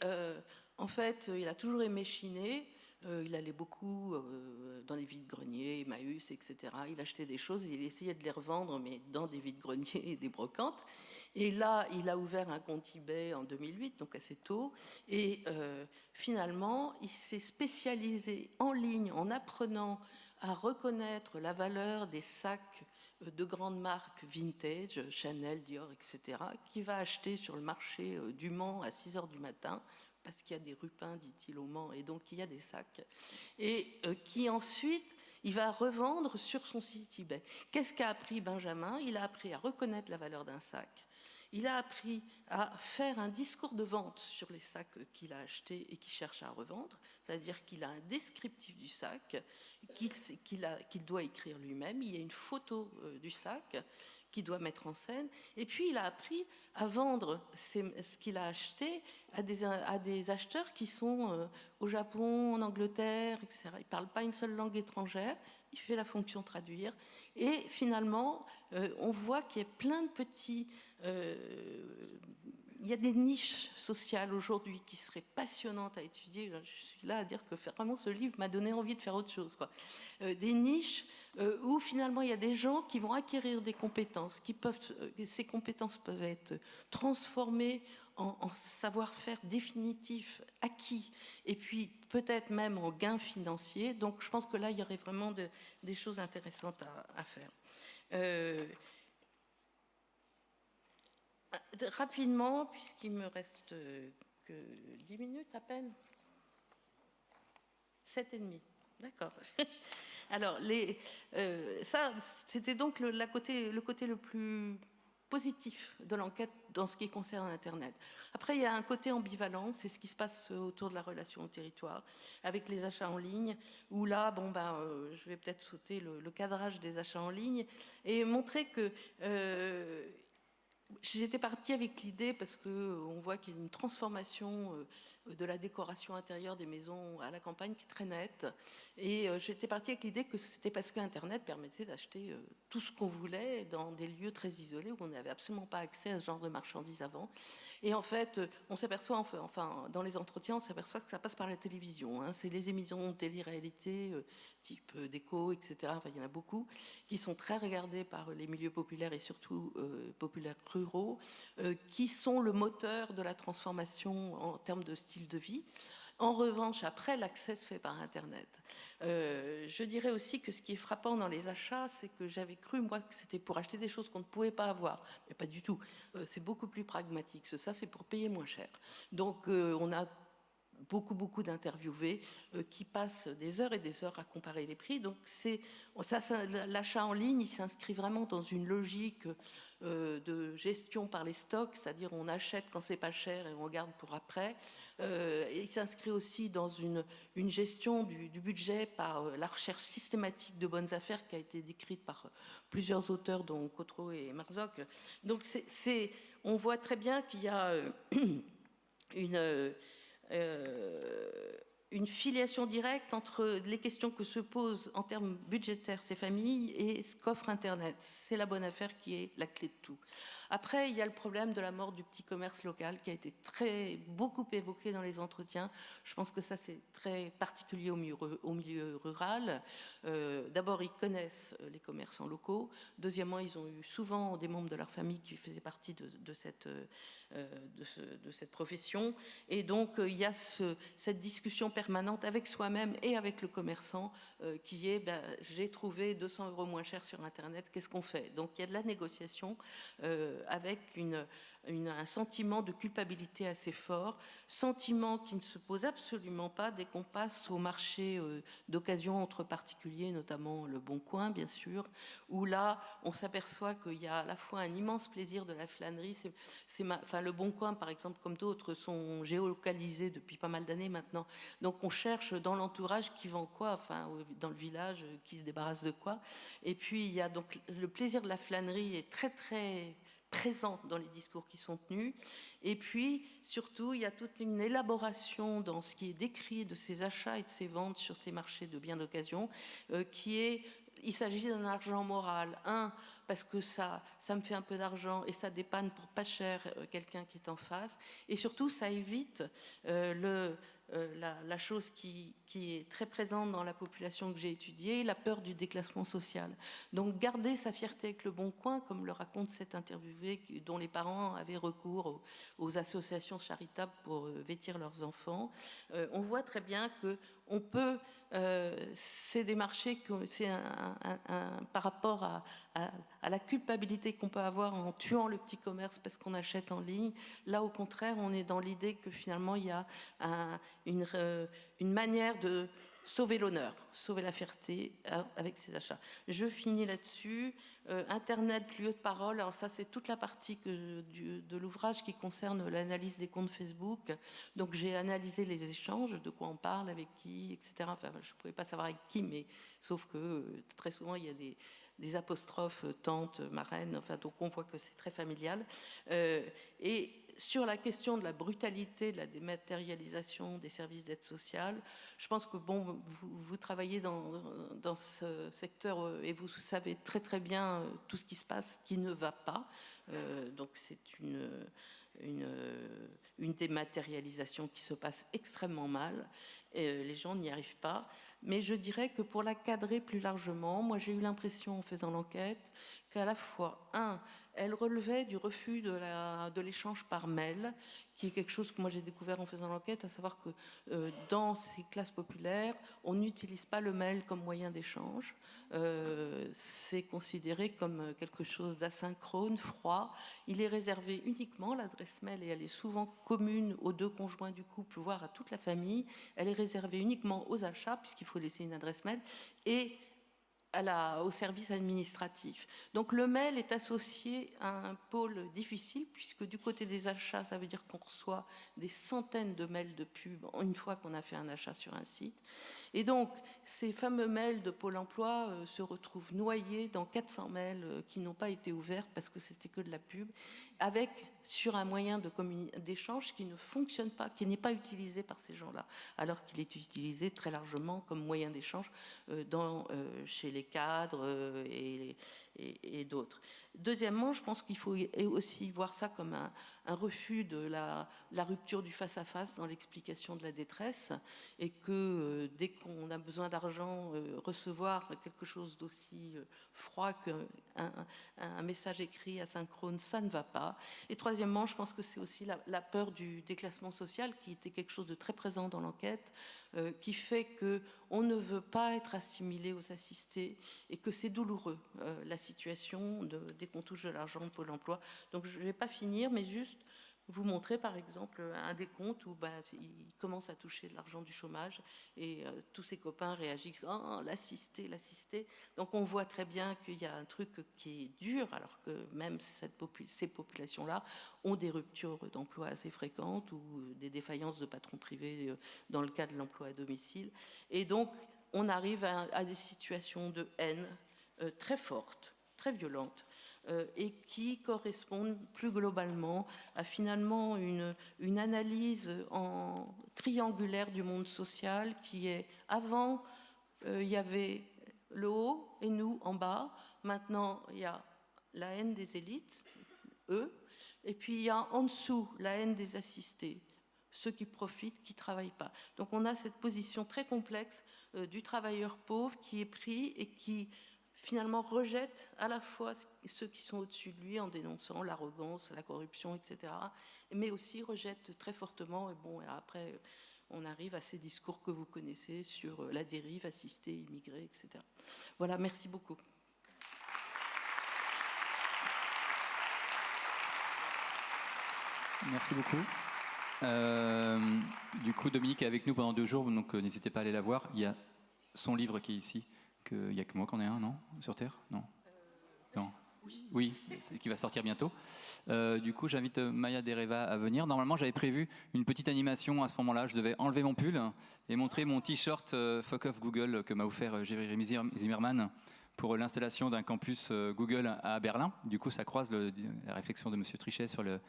en fait, il a toujours aimé chiner. Il allait beaucoup dans les vides-greniers, Emmaüs, etc. Il achetait des choses, il essayait de les revendre, mais dans des vides-greniers et des brocantes. Et là, il a ouvert un compte eBay en 2008, donc assez tôt. Et finalement, il s'est spécialisé en ligne en apprenant à reconnaître la valeur des sacs de grandes marques vintage, Chanel, Dior, etc., qu'il va acheter sur le marché du Mans à 6h du matin, parce qu'il y a des rupins, dit-il, au Mans, et donc il y a des sacs, et qui ensuite, il va revendre sur son site eBay. Qu'est-ce qu'a appris Benjamin? Il a appris à reconnaître la valeur d'un sac, il a appris à faire un discours de vente sur les sacs qu'il a achetés et qu'il cherche à revendre, c'est-à-dire qu'il a un descriptif du sac qu'il doit écrire lui-même, il y a une photo du sac qu'il doit mettre en scène, et puis il a appris à vendre ce qu'il a acheté à des acheteurs qui sont au Japon, en Angleterre, etc. Il ne parle pas une seule langue étrangère, il fait la fonction traduire, et finalement, on voit qu'il y a plein de petits... il y a des niches sociales aujourd'hui qui seraient passionnantes à étudier. Je suis là à dire que vraiment ce livre m'a donné envie de faire autre chose, quoi. Des niches où finalement il y a des gens qui vont acquérir des compétences, ces compétences peuvent être transformées en savoir-faire définitif, acquis, et puis peut-être même en gains financiers. Donc je pense que là, il y aurait vraiment des choses intéressantes à faire. Rapidement, puisqu'il me reste que 10 minutes à peine. 7,5. D'accord. Alors, ça, c'était donc le côté le plus positif de l'enquête dans ce qui concerne Internet. Après, il y a un côté ambivalent, c'est ce qui se passe autour de la relation au territoire, avec les achats en ligne, où là, je vais peut-être sauter le cadrage des achats en ligne et montrer que j'étais partie avec l'idée, parce qu'on voit qu'il y a une transformation de la décoration intérieure des maisons à la campagne qui est très nette. Et j'étais partie avec l'idée que c'était parce qu'Internet permettait d'acheter tout ce qu'on voulait dans des lieux très isolés où on n'avait absolument pas accès à ce genre de marchandises avant. Et en fait, on s'aperçoit, enfin, dans les entretiens, on s'aperçoit que ça passe par la télévision. Hein. C'est les émissions de télé-réalité, type Déco, etc. Enfin, il y en a beaucoup, qui sont très regardées par les milieux populaires et surtout populaires ruraux, qui sont le moteur de la transformation en termes de style de vie. En revanche, après, l'accès se fait par Internet. Je dirais aussi que ce qui est frappant dans les achats, c'est que j'avais cru, moi, que c'était pour acheter des choses qu'on ne pouvait pas avoir. Mais pas du tout. C'est beaucoup plus pragmatique. Ça, c'est pour payer moins cher. Donc, on a beaucoup d'interviewés qui passent des heures et des heures à comparer les prix. Donc, l'achat en ligne, il s'inscrit vraiment dans une logique de gestion par les stocks, c'est-à-dire on achète quand c'est pas cher et on garde pour après. Et il s'inscrit aussi dans une gestion du budget par la recherche systématique de bonnes affaires qui a été décrite par plusieurs auteurs, dont Cotreau et Marzoc. Donc on voit très bien qu'il y a une filiation directe entre les questions que se posent en termes budgétaires ces familles et ce qu'offre Internet. C'est la bonne affaire qui est la clé de tout. Après, il y a le problème de la mort du petit commerce local qui a été beaucoup évoqué dans les entretiens. Je pense que ça, c'est très particulier au milieu rural. D'abord, ils connaissent les commerçants locaux. Deuxièmement, ils ont eu souvent des membres de leur famille qui faisaient partie de cette profession. Et donc, il y a cette discussion permanente avec soi-même et avec le commerçant qui est, j'ai trouvé 200 € moins cher sur Internet, qu'est-ce qu'on fait? Donc, il y a de la négociation avec un sentiment de culpabilité assez fort, sentiment qui ne se pose absolument pas dès qu'on passe au marché d'occasion entre particuliers, notamment le Bon Coin, bien sûr, où là, on s'aperçoit qu'il y a à la fois un immense plaisir de la flânerie. Le Bon Coin, par exemple, comme d'autres, sont géolocalisés depuis pas mal d'années maintenant. Donc, on cherche dans l'entourage qui vend quoi, enfin, dans le village, qui se débarrasse de quoi. Et puis, il y a donc le plaisir de la flânerie est très, très présent dans les discours qui sont tenus. Et puis, surtout, il y a toute une élaboration dans ce qui est décrit de ces achats et de ces ventes sur ces marchés de biens d'occasion, il s'agit d'un argent moral. Parce que ça me fait un peu d'argent et ça dépanne pour pas cher quelqu'un qui est en face. Et surtout, ça évite la chose qui est très présente dans la population que j'ai étudiée, la peur du déclassement social. Donc garder sa fierté avec le Bon Coin, comme le raconte cette interviewée dont les parents avaient recours aux associations charitables pour vêtir leurs enfants, on voit très bien qu'on peut... c'est des marchés, c'est par rapport à la culpabilité qu'on peut avoir en tuant le petit commerce parce qu'on achète en ligne. Là, au contraire, on est dans l'idée que finalement, il y a une manière de sauver l'honneur, sauver la fierté avec ces achats. Je finis là-dessus. Internet, lieu de parole, alors ça c'est toute la partie de l'ouvrage qui concerne l'analyse des comptes Facebook. Donc j'ai analysé les échanges, de quoi on parle, avec qui, etc. Enfin, je ne pouvais pas savoir avec qui, mais sauf que très souvent il y a des apostrophes tante, marraine, enfin, donc on voit que c'est très familial. Et sur la question de la brutalité, de la dématérialisation des services d'aide sociale, je pense que bon, vous travaillez dans ce secteur et vous savez très très bien tout ce qui se passe qui ne va pas. Donc c'est une dématérialisation qui se passe extrêmement mal. Les gens n'y arrivent pas. Mais je dirais que pour la cadrer plus largement, moi j'ai eu l'impression en faisant l'enquête qu'à la fois, elle relevait du refus de l'échange par mail, qui est quelque chose que moi j'ai découvert en faisant l'enquête, à savoir que dans ces classes populaires, on n'utilise pas le mail comme moyen d'échange. C'est considéré comme quelque chose d'asynchrone, froid. Il est réservé uniquement, l'adresse mail, et elle est souvent commune aux deux conjoints du couple, voire à toute la famille. Elle est réservée uniquement aux achats, puisqu'il faut laisser une adresse mail, et au service administratif. Donc le mail est associé à un pôle difficile, puisque du côté des achats, ça veut dire qu'on reçoit des centaines de mails de pub une fois qu'on a fait un achat sur un site. Et donc, ces fameux mails de Pôle emploi se retrouvent noyés dans 400 mails qui n'ont pas été ouverts parce que c'était que de la pub, sur un moyen d'échange qui ne fonctionne pas, qui n'est pas utilisé par ces gens-là, alors qu'il est utilisé très largement comme moyen d'échange chez les cadres et d'autres. Deuxièmement, je pense qu'il faut aussi voir ça comme un refus de la rupture du face-à-face dans l'explication de la détresse, et que dès qu'on a besoin d'argent, recevoir quelque chose d'aussi froid qu'un message écrit asynchrone, ça ne va pas. Et troisièmement, je pense que c'est aussi la peur du déclassement social, qui était quelque chose de très présent dans l'enquête, qui fait qu'on ne veut pas être assimilé aux assistés et que c'est douloureux, la situation dès qu'on touche de l'argent de Pôle emploi. Donc je ne vais pas finir, mais juste vous montrer par exemple un des comptes où il commence à toucher de l'argent du chômage et tous ses copains réagissent « Oh, l'assisté, l'assisté ». Donc on voit très bien qu'il y a un truc qui est dur, alors que même ces populations-là ont des ruptures d'emploi assez fréquentes ou des défaillances de patrons privés dans le cas de l'emploi à domicile. Et donc on arrive à des situations de haine très fortes, très violentes, et qui correspondent plus globalement à finalement une analyse triangulaire du monde social qui est avant, il y avait le haut et nous en bas, maintenant il y a la haine des élites, eux, et puis il y a en dessous la haine des assistés, ceux qui profitent, qui ne travaillent pas. Donc on a cette position très complexe du travailleur pauvre qui est pris et qui finalement rejette à la fois ceux qui sont au-dessus de lui en dénonçant l'arrogance, la corruption, etc., mais aussi rejette très fortement, et bon, après on arrive à ces discours que vous connaissez sur la dérive, assistée, immigrée, etc. Voilà, merci beaucoup. Merci beaucoup. Du coup, Dominique est avec nous pendant 2 jours, donc n'hésitez pas à aller la voir. Il y a son livre qui est ici. Il n'y a que moi qu'on ait un, non? Sur Terre? Non. Non. Oui, qui va sortir bientôt. Du coup, j'invite Maya Dereva à venir. Normalement, j'avais prévu une petite animation à ce moment-là. Je devais enlever mon pull et montrer mon t-shirt Fuck Off Google que m'a offert Jérémy Zimmerman pour l'installation d'un campus Google à Berlin. Du coup, ça croise la réflexion de M. Trichet sur le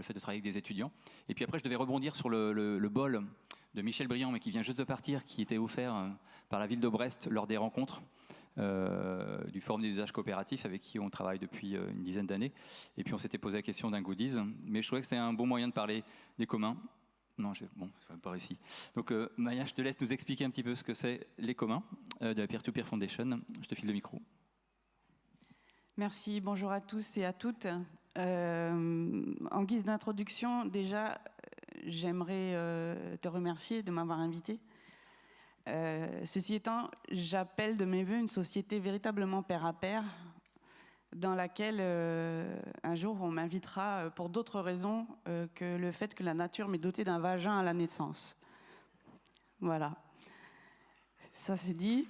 fait de travailler avec des étudiants. Et puis après, je devais rebondir sur le bol de Michel Briand, mais qui vient juste de partir, qui était offert par la ville de Brest lors des rencontres du Forum des usages coopératifs, avec qui on travaille depuis une dizaine d'années. Et puis on s'était posé la question d'un goodies, mais je trouvais que c'est un bon moyen de parler des communs. Non, bon, ça n'a pas réussi. Donc Maya, je te laisse nous expliquer un petit peu ce que c'est les communs de la Peer-to-Peer Foundation. Je te file le micro. Merci, bonjour à tous et à toutes. En guise d'introduction, déjà, j'aimerais te remercier de m'avoir invité. Ceci étant, j'appelle de mes voeux une société véritablement pair à pair, dans laquelle un jour on m'invitera pour d'autres raisons que le fait que la nature m'ait doté d'un vagin à la naissance. Voilà. Ça c'est dit.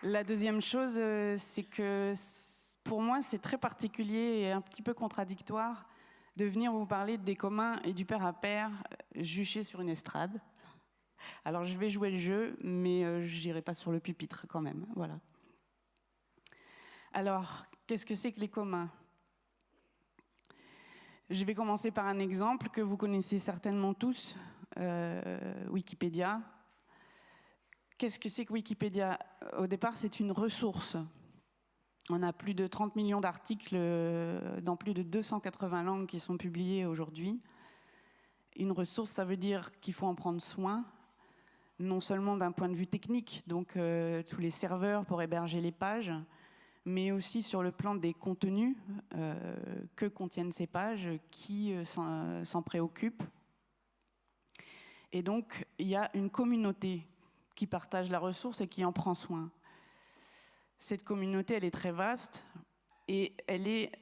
La deuxième chose, c'est que pour moi, c'est très particulier et un petit peu contradictoire de venir vous parler des communs et du pair à pair juché sur une estrade. Alors, je vais jouer le jeu, mais je n'irai pas sur le pupitre quand même. Voilà. Alors, qu'est-ce que c'est que les communs ? Je vais commencer par un exemple que vous connaissez certainement tous, Wikipédia. Qu'est-ce que c'est que Wikipédia ? Au départ, c'est une ressource. On a plus de 30 millions d'articles dans plus de 280 langues qui sont publiés aujourd'hui. Une ressource, ça veut dire qu'il faut en prendre soin, non seulement d'un point de vue technique, donc tous les serveurs pour héberger les pages, mais aussi sur le plan des contenus que contiennent ces pages, qui s'en préoccupent. Et donc, il y a une communauté qui partage la ressource et qui en prend soin. Cette communauté, elle est très vaste et elle est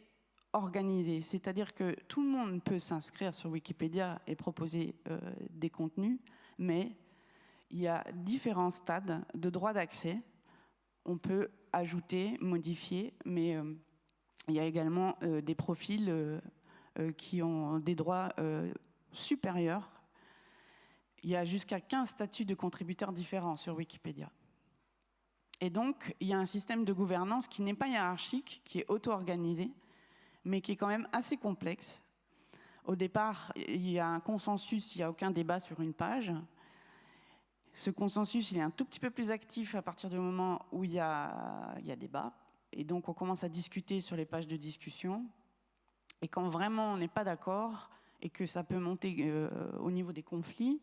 organisée. C'est-à-dire que tout le monde peut s'inscrire sur Wikipédia et proposer des contenus, mais il y a différents stades de droit d'accès. On peut ajouter, modifier, mais il y a également des profils qui ont des droits supérieurs. Il y a jusqu'à 15 statuts de contributeurs différents sur Wikipédia. Et donc, il y a un système de gouvernance qui n'est pas hiérarchique, qui est auto-organisé, mais qui est quand même assez complexe. Au départ, il y a un consensus, il n'y a aucun débat sur une page. Ce consensus, il est un tout petit peu plus actif à partir du moment où il y a débat. Et donc, on commence à discuter sur les pages de discussion. Et quand vraiment on n'est pas d'accord et que ça peut monter au niveau des conflits,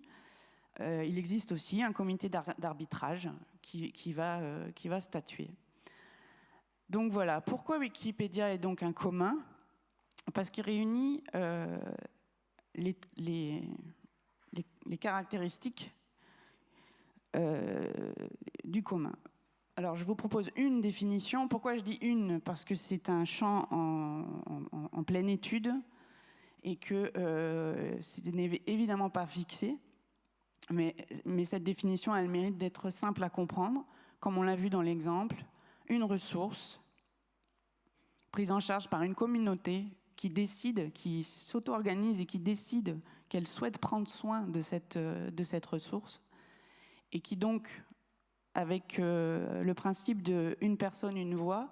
il existe aussi un comité d'arbitrage qui va statuer. Donc voilà, pourquoi Wikipédia est donc un commun ? Parce qu'il réunit les caractéristiques du commun. Alors je vous propose une définition. Pourquoi je dis une ? Parce que c'est un champ en pleine étude et que ce n'est évidemment pas fixé. Mais cette définition, elle mérite d'être simple à comprendre. Comme on l'a vu dans l'exemple, une ressource prise en charge par une communauté qui décide, qui s'auto-organise et qui décide qu'elle souhaite prendre soin de cette ressource et qui donc avec le principe de une personne, une voix,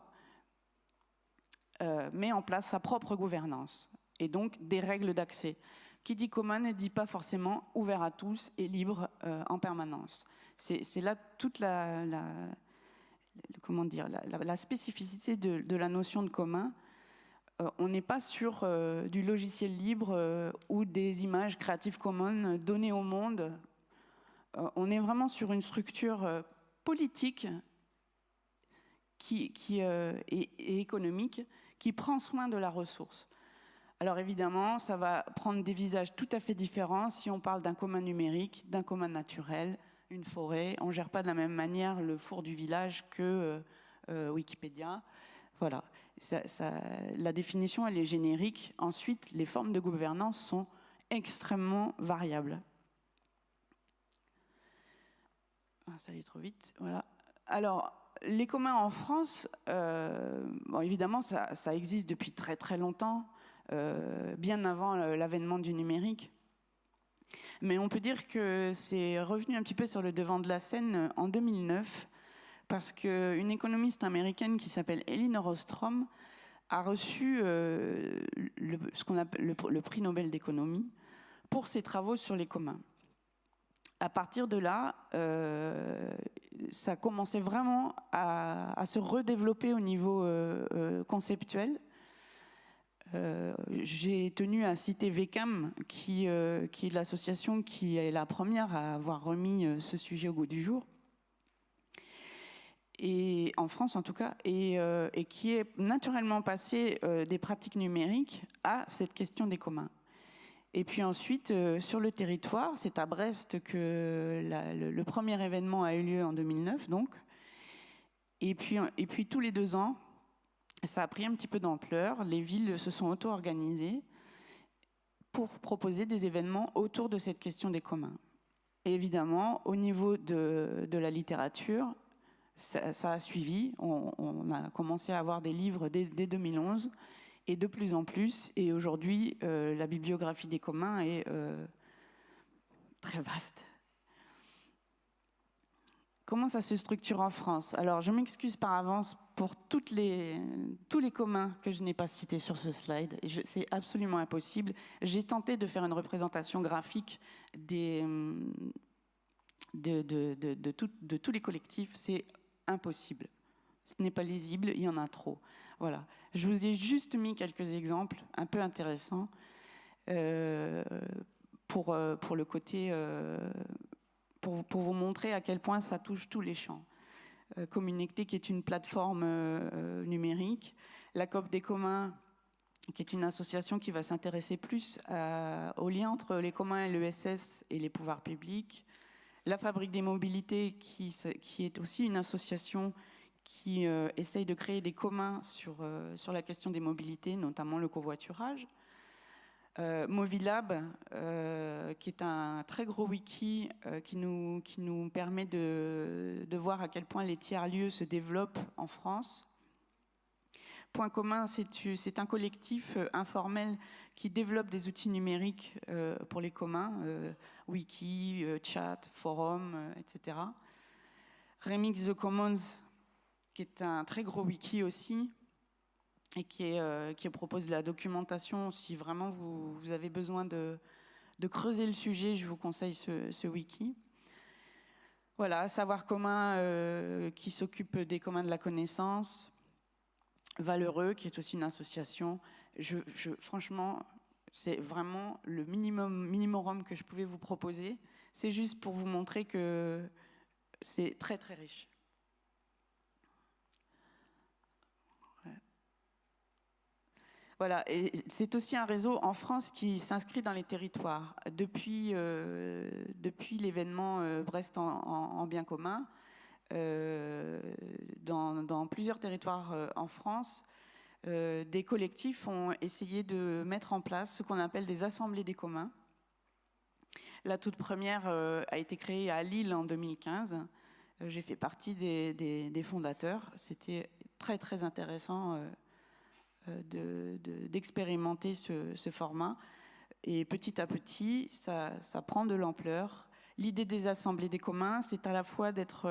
met en place sa propre gouvernance et donc des règles d'accès. Qui dit commun ne dit pas forcément ouvert à tous et libre en permanence. C'est là toute comment dire, la spécificité de la notion de commun. On n'est pas sur du logiciel libre ou des images Creative Commons données au monde. On est vraiment sur une structure politique et économique qui prend soin de la ressource. Alors évidemment, ça va prendre des visages tout à fait différents si on parle d'un commun numérique, d'un commun naturel, une forêt. On ne gère pas de la même manière le four du village que Wikipédia. Voilà. La définition, elle est générique. Ensuite, les formes de gouvernance sont extrêmement variables. Ça allait trop vite. Voilà. Alors, les communs en France, bon, évidemment, ça existe depuis très très longtemps, bien avant l'avènement du numérique. Mais on peut dire que c'est revenu un petit peu sur le devant de la scène en 2009, parce qu'une économiste américaine qui s'appelle Elinor Ostrom a reçu ce qu'on appelle le prix Nobel d'économie pour ses travaux sur les communs. À partir de là, ça commençait vraiment à se redévelopper au niveau conceptuel. J'ai tenu à citer VECAM, qui est l'association qui est la première à avoir remis ce sujet au goût du jour, et en France en tout cas, et qui est naturellement passé des pratiques numériques à cette question des communs. Et puis ensuite, sur le territoire, c'est à Brest que le premier événement a eu lieu en 2009, donc. Et puis tous les 2 ans, ça a pris un petit peu d'ampleur. Les villes se sont auto-organisées pour proposer des événements autour de cette question des communs. Et évidemment, au niveau de la littérature, ça a suivi. On a commencé à avoir des livres dès 2011, et de plus en plus. Et aujourd'hui, la bibliographie des communs est très vaste. Comment ça se structure en France? Alors, je m'excuse par avance pour tous les communs que je n'ai pas cités sur ce slide. C'est absolument impossible. J'ai tenté de faire une représentation graphique de tous les collectifs. C'est impossible. Ce n'est pas lisible, il y en a trop. Voilà. Je vous ai juste mis quelques exemples un peu intéressants pour le côté... pour vous montrer à quel point ça touche tous les champs. Communecté, qui est une plateforme numérique. La COP des communs, qui est une association qui va s'intéresser plus au lien entre les communs et l'ESS et les pouvoirs publics. La Fabrique des mobilités, qui est aussi une association qui essaye de créer des communs sur la question des mobilités, notamment le covoiturage. Movilab, qui est un très gros wiki qui nous permet de voir à quel point les tiers-lieux se développent en France. Point commun, c'est un collectif informel qui développe des outils numériques pour les communs, wiki, chat, forum, etc. Remix the Commons, qui est un très gros wiki aussi, et qui propose de la documentation. Si vraiment vous avez besoin de creuser le sujet, je vous conseille ce wiki. Voilà, Savoir commun, qui s'occupe des communs de la connaissance. Valeureux, qui est aussi une association. Franchement, c'est vraiment le minimum que je pouvais vous proposer. C'est juste pour vous montrer que c'est très très riche. Voilà, et c'est aussi un réseau en France qui s'inscrit dans les territoires. Depuis l'événement Brest en bien commun, dans plusieurs territoires en France, des collectifs ont essayé de mettre en place ce qu'on appelle des assemblées des communs. La toute première a été créée à Lille en 2015. J'ai fait partie des fondateurs. C'était très très intéressant d'expérimenter ce format. Et petit à petit, ça prend de l'ampleur. L'idée des assemblées des communs, c'est à la fois d'être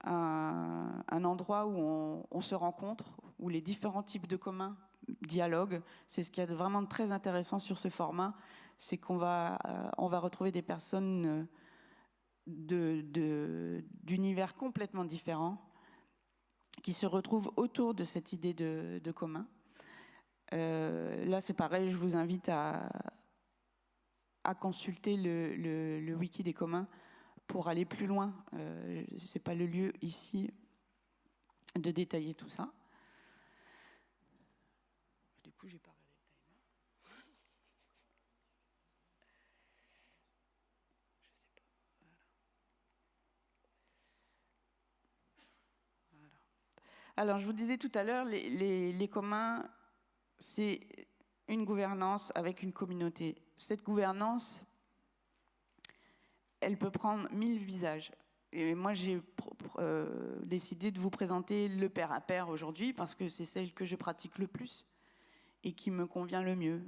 un endroit où on se rencontre, où les différents types de communs dialoguent. C'est ce qu'il y a de vraiment très intéressant sur ce format, c'est qu'on va retrouver des personnes d'univers complètement différents qui se retrouvent autour de cette idée de commun. Là, c'est pareil, je vous invite à consulter le wiki des communs pour aller plus loin. Ce n'est pas le lieu ici de détailler tout ça. Du coup, j'ai pas regardé le timer. Je sais pas. Voilà. Alors, je vous disais tout à l'heure, les communs, c'est une gouvernance avec une communauté. Cette gouvernance, elle peut prendre 1000 visages. Et moi, j'ai décidé de vous présenter le pair à pair aujourd'hui parce que c'est celle que je pratique le plus et qui me convient le mieux,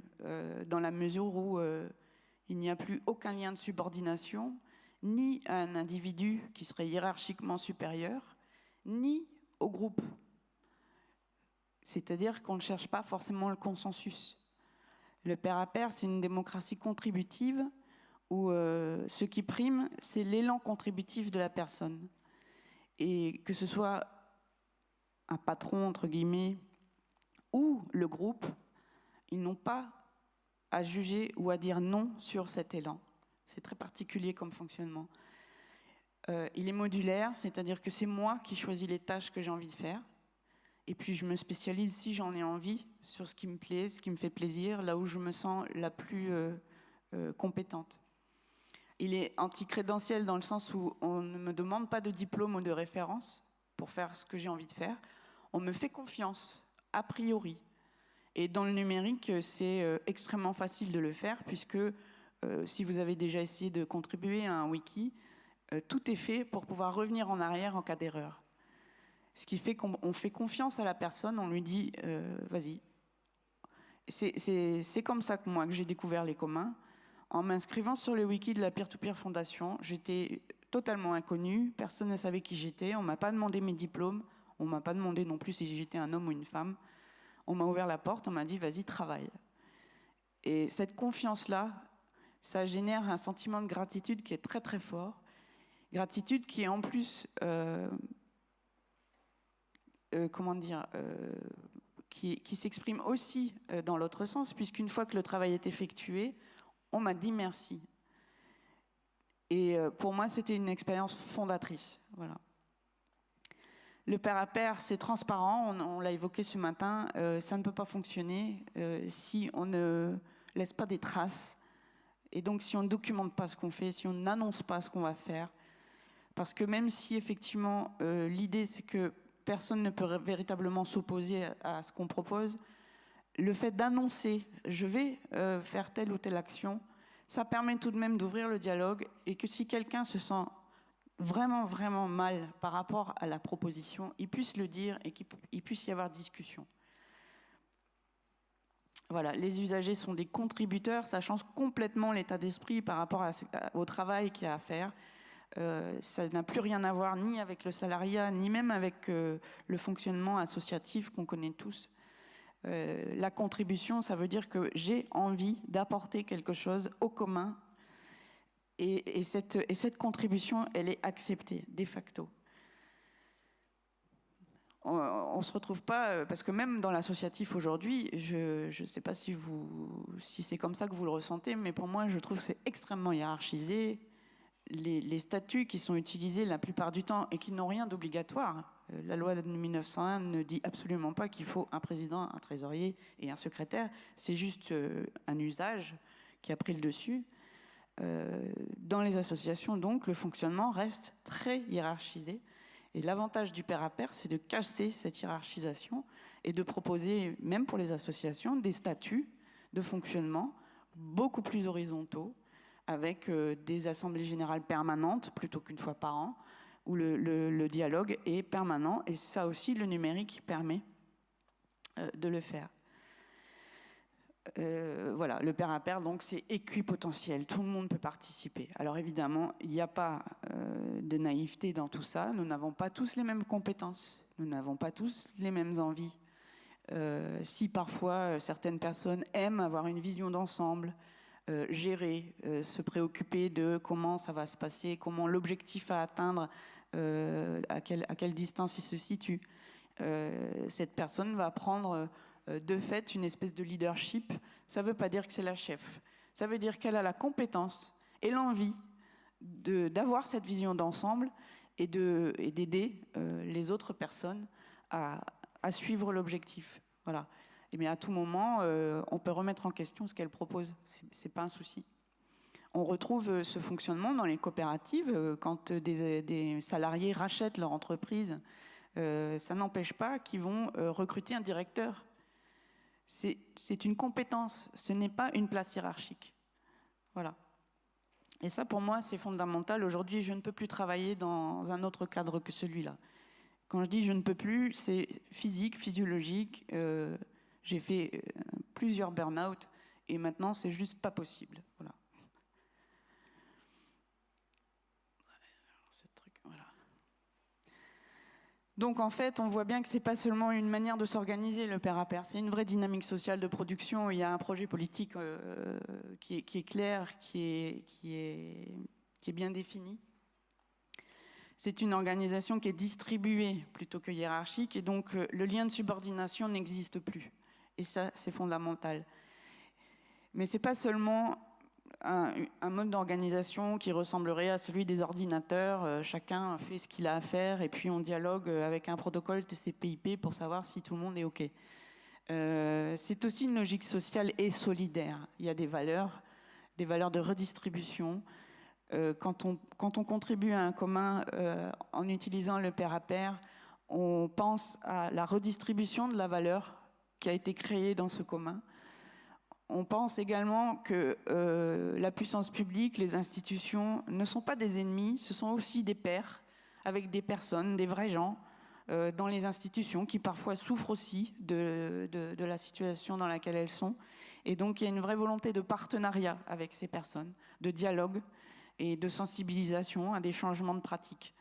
dans la mesure où il n'y a plus aucun lien de subordination, ni à un individu qui serait hiérarchiquement supérieur, ni au groupe. C'est-à-dire qu'on ne cherche pas forcément le consensus. Le pair à pair, c'est une démocratie contributive où ce qui prime, c'est l'élan contributif de la personne. Et que ce soit un patron, entre guillemets, ou le groupe, ils n'ont pas à juger ou à dire non sur cet élan. C'est très particulier comme fonctionnement. Il est modulaire, c'est-à-dire que c'est moi qui choisis les tâches que j'ai envie de faire. Et puis je me spécialise, si j'en ai envie, sur ce qui me plaît, ce qui me fait plaisir, là où je me sens la plus compétente. Il est anticrédentiel dans le sens où on ne me demande pas de diplôme ou de référence pour faire ce que j'ai envie de faire. On me fait confiance, a priori. Et dans le numérique, c'est extrêmement facile de le faire, puisque si vous avez déjà essayé de contribuer à un wiki, tout est fait pour pouvoir revenir en arrière en cas d'erreur. Ce qui fait qu'on fait confiance à la personne, on lui dit vas-y. C'est comme ça que moi que j'ai découvert les communs. En m'inscrivant sur le wiki de la Peer-to-Peer Fondation, j'étais totalement inconnue, personne ne savait qui j'étais, on ne m'a pas demandé mes diplômes, on ne m'a pas demandé non plus si j'étais un homme ou une femme. On m'a ouvert la porte, on m'a dit vas-y, travaille. Et cette confiance-là, ça génère un sentiment de gratitude qui est très très fort. Gratitude qui est en plus, qui s'exprime aussi dans l'autre sens, puisqu'une fois que le travail est effectué, on m'a dit merci. Et pour moi, c'était une expérience fondatrice. Voilà. Le pair à pair, c'est transparent, on l'a évoqué ce matin, ça ne peut pas fonctionner si on ne laisse pas des traces. Et donc, si on ne documente pas ce qu'on fait, si on n'annonce pas ce qu'on va faire, parce que même si effectivement l'idée c'est que personne ne peut véritablement s'opposer à ce qu'on propose, le fait d'annoncer « je vais faire telle ou telle action », ça permet tout de même d'ouvrir le dialogue et que si quelqu'un se sent vraiment, vraiment mal par rapport à la proposition, il puisse le dire et qu'il puisse y avoir discussion. Voilà, les usagers sont des contributeurs, ça change complètement l'état d'esprit par rapport au travail qu'il y a à faire. Ça n'a plus rien à voir ni avec le salariat, ni même avec le fonctionnement associatif qu'on connaît tous. La contribution, ça veut dire que j'ai envie d'apporter quelque chose au commun et cette contribution, elle est acceptée de facto. On ne se retrouve pas, parce que même dans l'associatif aujourd'hui, je ne sais pas si c'est comme ça que vous le ressentez, mais pour moi, je trouve que c'est extrêmement hiérarchisé. Les statuts qui sont utilisés la plupart du temps et qui n'ont rien d'obligatoire. La loi de 1901 ne dit absolument pas qu'il faut un président, un trésorier et un secrétaire. C'est juste un usage qui a pris le dessus. Dans les associations, donc, le fonctionnement reste très hiérarchisé. Et l'avantage du pair à pair, c'est de casser cette hiérarchisation et de proposer, même pour les associations, des statuts de fonctionnement beaucoup plus horizontaux, avec des assemblées générales permanentes plutôt qu'une fois par an, où le dialogue est permanent. Et ça aussi, le numérique permet de le faire. Voilà, le pair à pair, donc c'est équipotentiel, tout le monde peut participer. Alors évidemment, il n'y a pas de naïveté dans tout ça, nous n'avons pas tous les mêmes compétences, nous n'avons pas tous les mêmes envies. Si parfois certaines personnes aiment avoir une vision d'ensemble, gérer, se préoccuper de comment ça va se passer, comment l'objectif à atteindre, à quelle distance il se situe, cette personne va prendre de fait une espèce de leadership. Ça ne veut pas dire que c'est la chef, ça veut dire qu'elle a la compétence et l'envie d'avoir cette vision d'ensemble et d'aider les autres personnes à suivre l'objectif. Voilà. Mais à tout moment, on peut remettre en question ce qu'elle propose. C'est pas un souci. On retrouve ce fonctionnement dans les coopératives. Quand des salariés rachètent leur entreprise, ça n'empêche pas qu'ils vont recruter un directeur. C'est une compétence, ce n'est pas une place hiérarchique. Voilà. Et ça, pour moi, c'est fondamental. Aujourd'hui, je ne peux plus travailler dans un autre cadre que celui-là. Quand je dis je ne peux plus, c'est physique, physiologique. J'ai fait plusieurs burn-out et maintenant, c'est juste pas possible. Voilà. Donc en fait, on voit bien que c'est pas seulement une manière de s'organiser le pair à pair, c'est une vraie dynamique sociale de production. Il y a un projet politique qui est clair, qui est bien défini. C'est une organisation qui est distribuée plutôt que hiérarchique, et donc le lien de subordination n'existe plus. Et ça, c'est fondamental. Mais c'est pas seulement un mode d'organisation qui ressemblerait à celui des ordinateurs. Chacun fait ce qu'il a à faire et puis on dialogue avec un protocole TCP/IP pour savoir si tout le monde est OK. C'est aussi une logique sociale et solidaire. Il y a des valeurs de redistribution. Quand on contribue à un commun en utilisant le pair à pair, on pense à la redistribution de la valeur qui a été créée dans ce commun. On pense également que la puissance publique, les institutions ne sont pas des ennemis, ce sont aussi des pairs avec des personnes, des vrais gens dans les institutions qui parfois souffrent aussi de la situation dans laquelle elles sont. Et donc il y a une vraie volonté de partenariat avec ces personnes, de dialogue et de sensibilisation à des changements de pratiques.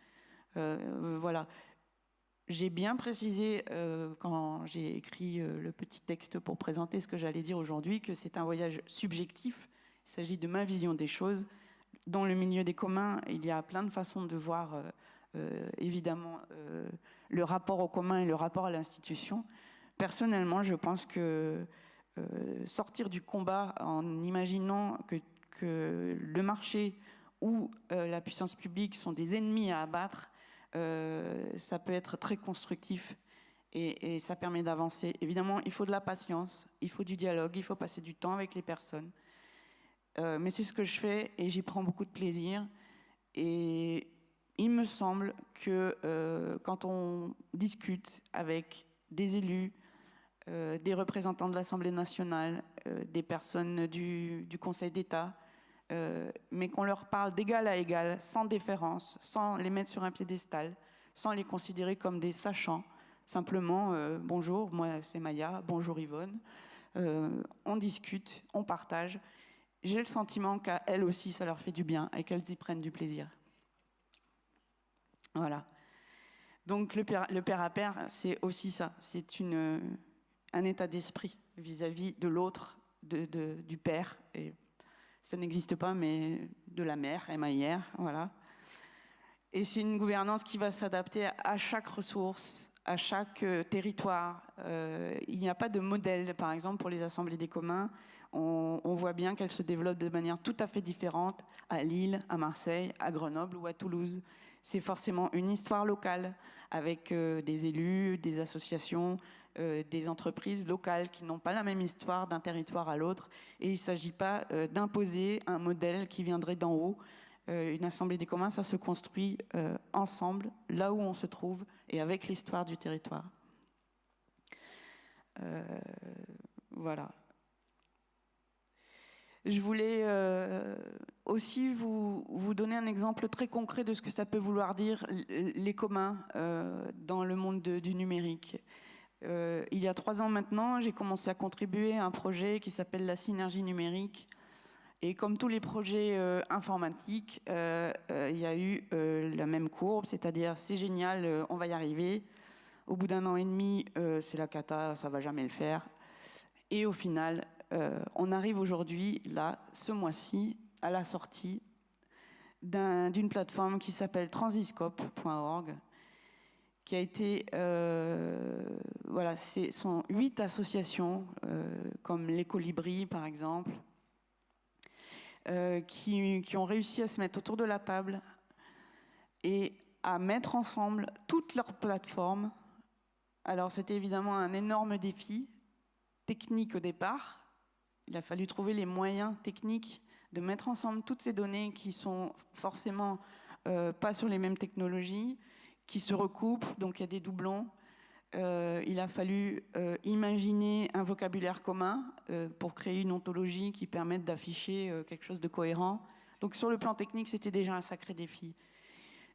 Voilà. J'ai bien précisé quand j'ai écrit le petit texte pour présenter ce que j'allais dire aujourd'hui que c'est un voyage subjectif. Il s'agit de ma vision des choses. Dans le milieu des communs, il y a plein de façons de voir évidemment le rapport au commun et le rapport à l'institution. Personnellement, je pense que sortir du combat en imaginant que le marché ou la puissance publique sont des ennemis à abattre, ça peut être très constructif et ça permet d'avancer. Évidemment, il faut de la patience, il faut du dialogue, il faut passer du temps avec les personnes. Mais c'est ce que je fais et j'y prends beaucoup de plaisir. Et il me semble que quand on discute avec des élus, des représentants de l'Assemblée nationale, des personnes du Conseil d'État, mais qu'on leur parle d'égal à égal, sans déférence, sans les mettre sur un piédestal, sans les considérer comme des sachants, simplement bonjour, moi c'est Maya, bonjour Yvonne, on discute, on partage. J'ai le sentiment qu'à elles aussi ça leur fait du bien et qu'elles y prennent du plaisir. Voilà. Donc le pair à pair, c'est aussi ça, c'est un état d'esprit vis-à-vis de l'autre, du père, et ça n'existe pas, mais de la mère, MAIR, voilà. Et c'est une gouvernance qui va s'adapter à chaque ressource, à chaque territoire. Il n'y a pas de modèle, par exemple, pour les assemblées des communs. On voit bien qu'elles se développent de manière tout à fait différente à Lille, à Marseille, à Grenoble ou à Toulouse. C'est forcément une histoire locale avec des élus, des associations, des entreprises locales qui n'ont pas la même histoire d'un territoire à l'autre. Et il ne s'agit pas d'imposer un modèle qui viendrait d'en haut. Une assemblée des communs, ça se construit ensemble, là où on se trouve, et avec l'histoire du territoire. Voilà. Je voulais aussi vous donner un exemple très concret de ce que ça peut vouloir dire, les communs, dans le monde du numérique. Il y a 3 ans maintenant, j'ai commencé à contribuer à un projet qui s'appelle la synergie numérique. Et comme tous les projets informatiques, il y a eu la même courbe, c'est-à-dire c'est génial, on va y arriver. Au bout d'1 an et demi, c'est la cata, ça va jamais le faire. Et au final, on arrive aujourd'hui, là, ce mois-ci, à la sortie d'une plateforme qui s'appelle transiscope.org, qui a été, voilà, ce sont 8 associations, comme les Colibris par exemple, qui ont réussi à se mettre autour de la table et à mettre ensemble toutes leurs plateformes. Alors c'était évidemment un énorme défi technique au départ. Il a fallu trouver les moyens techniques de mettre ensemble toutes ces données qui sont forcément pas sur les mêmes technologies, qui se recoupent, donc il y a des doublons. Il a fallu imaginer un vocabulaire commun pour créer une ontologie qui permette d'afficher quelque chose de cohérent. Donc sur le plan technique, c'était déjà un sacré défi.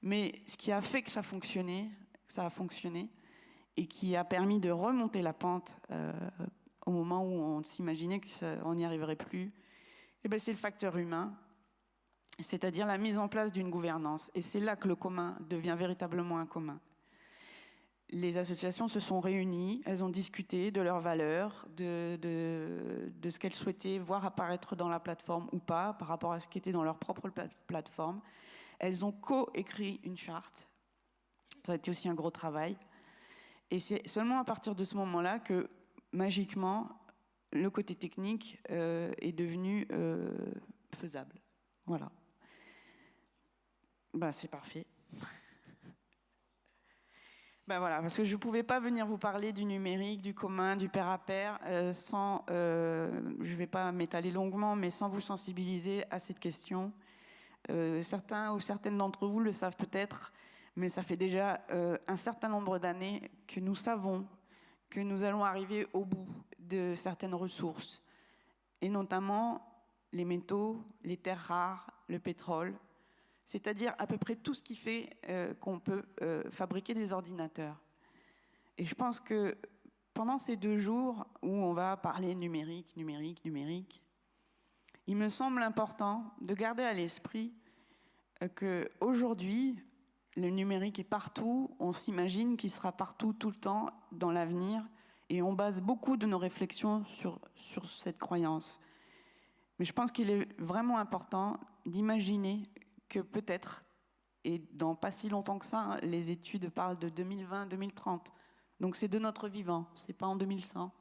Mais ce qui a fait que ça a fonctionné, et qui a permis de remonter la pente au moment où on s'imaginait qu'on n'y arriverait plus, eh ben, c'est le facteur humain, c'est-à-dire la mise en place d'une gouvernance. Et c'est là que le commun devient véritablement un commun. Les associations se sont réunies, elles ont discuté de leurs valeurs, de ce qu'elles souhaitaient voir apparaître dans la plateforme ou pas, par rapport à ce qui était dans leur propre plateforme. Elles ont co-écrit une charte. Ça a été aussi un gros travail. Et c'est seulement à partir de ce moment-là que, magiquement, le côté technique est devenu faisable. Voilà. Ben, c'est parfait. Ben voilà, parce que je ne pouvais pas venir vous parler du numérique, du commun, du pair à pair, sans, je ne vais pas m'étaler longuement, mais sans vous sensibiliser à cette question. Certains ou certaines d'entre vous le savent peut-être, mais ça fait déjà un certain nombre d'années que nous savons que nous allons arriver au bout de certaines ressources, et notamment les métaux, les terres rares, le pétrole, c'est-à-dire à peu près tout ce qui fait qu'on peut fabriquer des ordinateurs. Et je pense que pendant ces 2 jours où on va parler numérique, il me semble important de garder à l'esprit qu'aujourd'hui, le numérique est partout, on s'imagine qu'il sera partout tout le temps dans l'avenir, et on base beaucoup de nos réflexions sur cette croyance. Mais je pense qu'il est vraiment important d'imaginer que peut-être, et dans pas si longtemps que ça, hein, les études parlent de 2020-2030, donc c'est de notre vivant, c'est pas en 2100.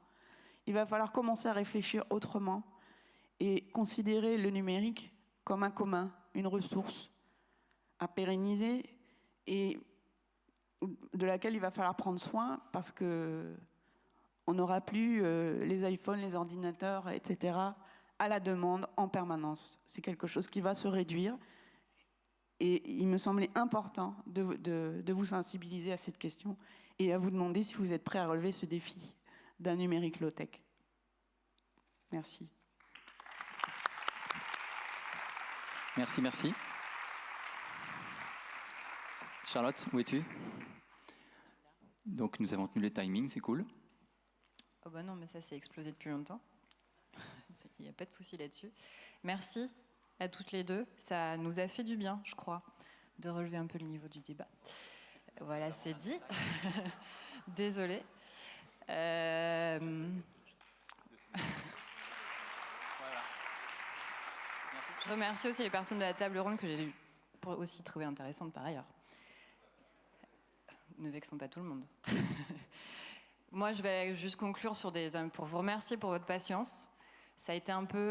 Il va falloir commencer à réfléchir autrement et considérer le numérique comme un commun, une ressource à pérenniser et de laquelle il va falloir prendre soin, parce que on n'aura plus les iPhones, les ordinateurs, etc. à la demande en permanence. C'est quelque chose qui va se réduire. Et il me semblait important de vous sensibiliser à cette question et à vous demander si vous êtes prêts à relever ce défi d'un numérique low-tech. Merci. Merci, merci. Charlotte, où es-tu? Donc nous avons tenu le timing, c'est cool. Oh bah non, mais ça c'est explosé depuis longtemps. Il n'y a pas de souci là-dessus. Merci à toutes les deux. Ça nous a fait du bien, je crois, de relever un peu le niveau du débat. Voilà, c'est dit. Désolée. Je remercie aussi les personnes de la table ronde que j'ai aussi trouvées intéressantes par ailleurs. Ne vexons pas tout le monde. Moi, je vais juste conclure pour vous remercier pour votre patience. Ça a été un peu...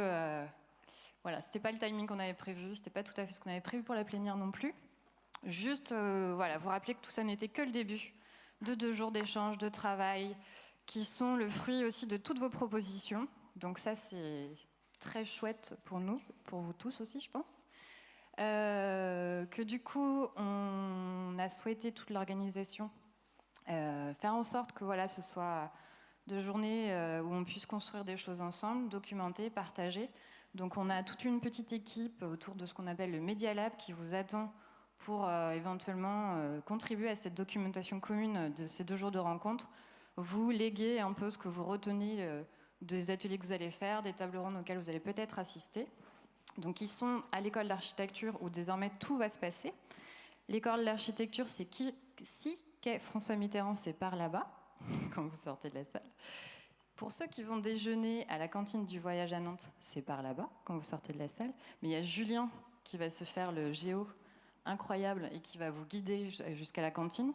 voilà, c'était pas le timing qu'on avait prévu, c'était pas tout à fait ce qu'on avait prévu pour la plénière non plus. Juste, voilà, vous rappeler que tout ça n'était que le début de 2 jours d'échange, de travail, qui sont le fruit aussi de toutes vos propositions. Donc ça, c'est très chouette pour nous, pour vous tous aussi, je pense. Que du coup, on a souhaité, toute l'organisation, faire en sorte que voilà, ce soit 2 journées où on puisse construire des choses ensemble, documenter, partager. Donc on a toute une petite équipe autour de ce qu'on appelle le Media Lab qui vous attend pour éventuellement contribuer à cette documentation commune de ces 2 jours de rencontre. vous léguer un peu ce que vous retenez des ateliers que vous allez faire, des tables rondes auxquelles vous allez peut-être assister. Donc ils sont à l'école d'architecture où désormais tout va se passer. L'école d'architecture, c'est si qu'est François Mitterrand, c'est par là-bas, quand vous sortez de la salle. Pour ceux qui vont déjeuner à la cantine du voyage à Nantes, c'est par là-bas, quand vous sortez de la salle. Mais il y a Julien qui va se faire le géo incroyable et qui va vous guider jusqu'à la cantine.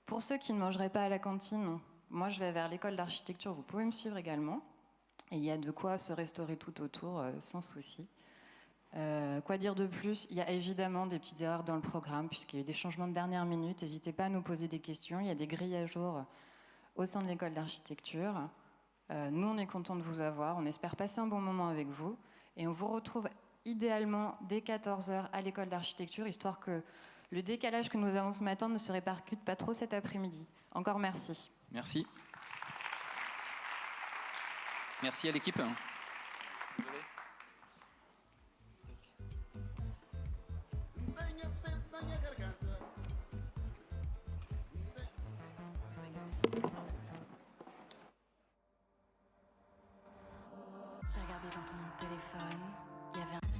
Pour ceux qui ne mangeraient pas à la cantine, moi je vais vers l'école d'architecture, vous pouvez me suivre également. Et il y a de quoi se restaurer tout autour, sans souci. Quoi dire de plus? Il y a évidemment des petites erreurs dans le programme, puisqu'il y a eu des changements de dernière minute. N'hésitez pas à nous poser des questions. Il y a des grilles à jour au sein de l'école d'architecture. Nous, on est contents de vous avoir. On espère passer un bon moment avec vous. Et on vous retrouve idéalement dès 14h à l'école d'architecture, histoire que le décalage que nous avons ce matin ne se répercute pas trop cet après-midi. Encore merci. Merci. Merci à l'équipe. J'ai regardé dans ton téléphone, il y avait un...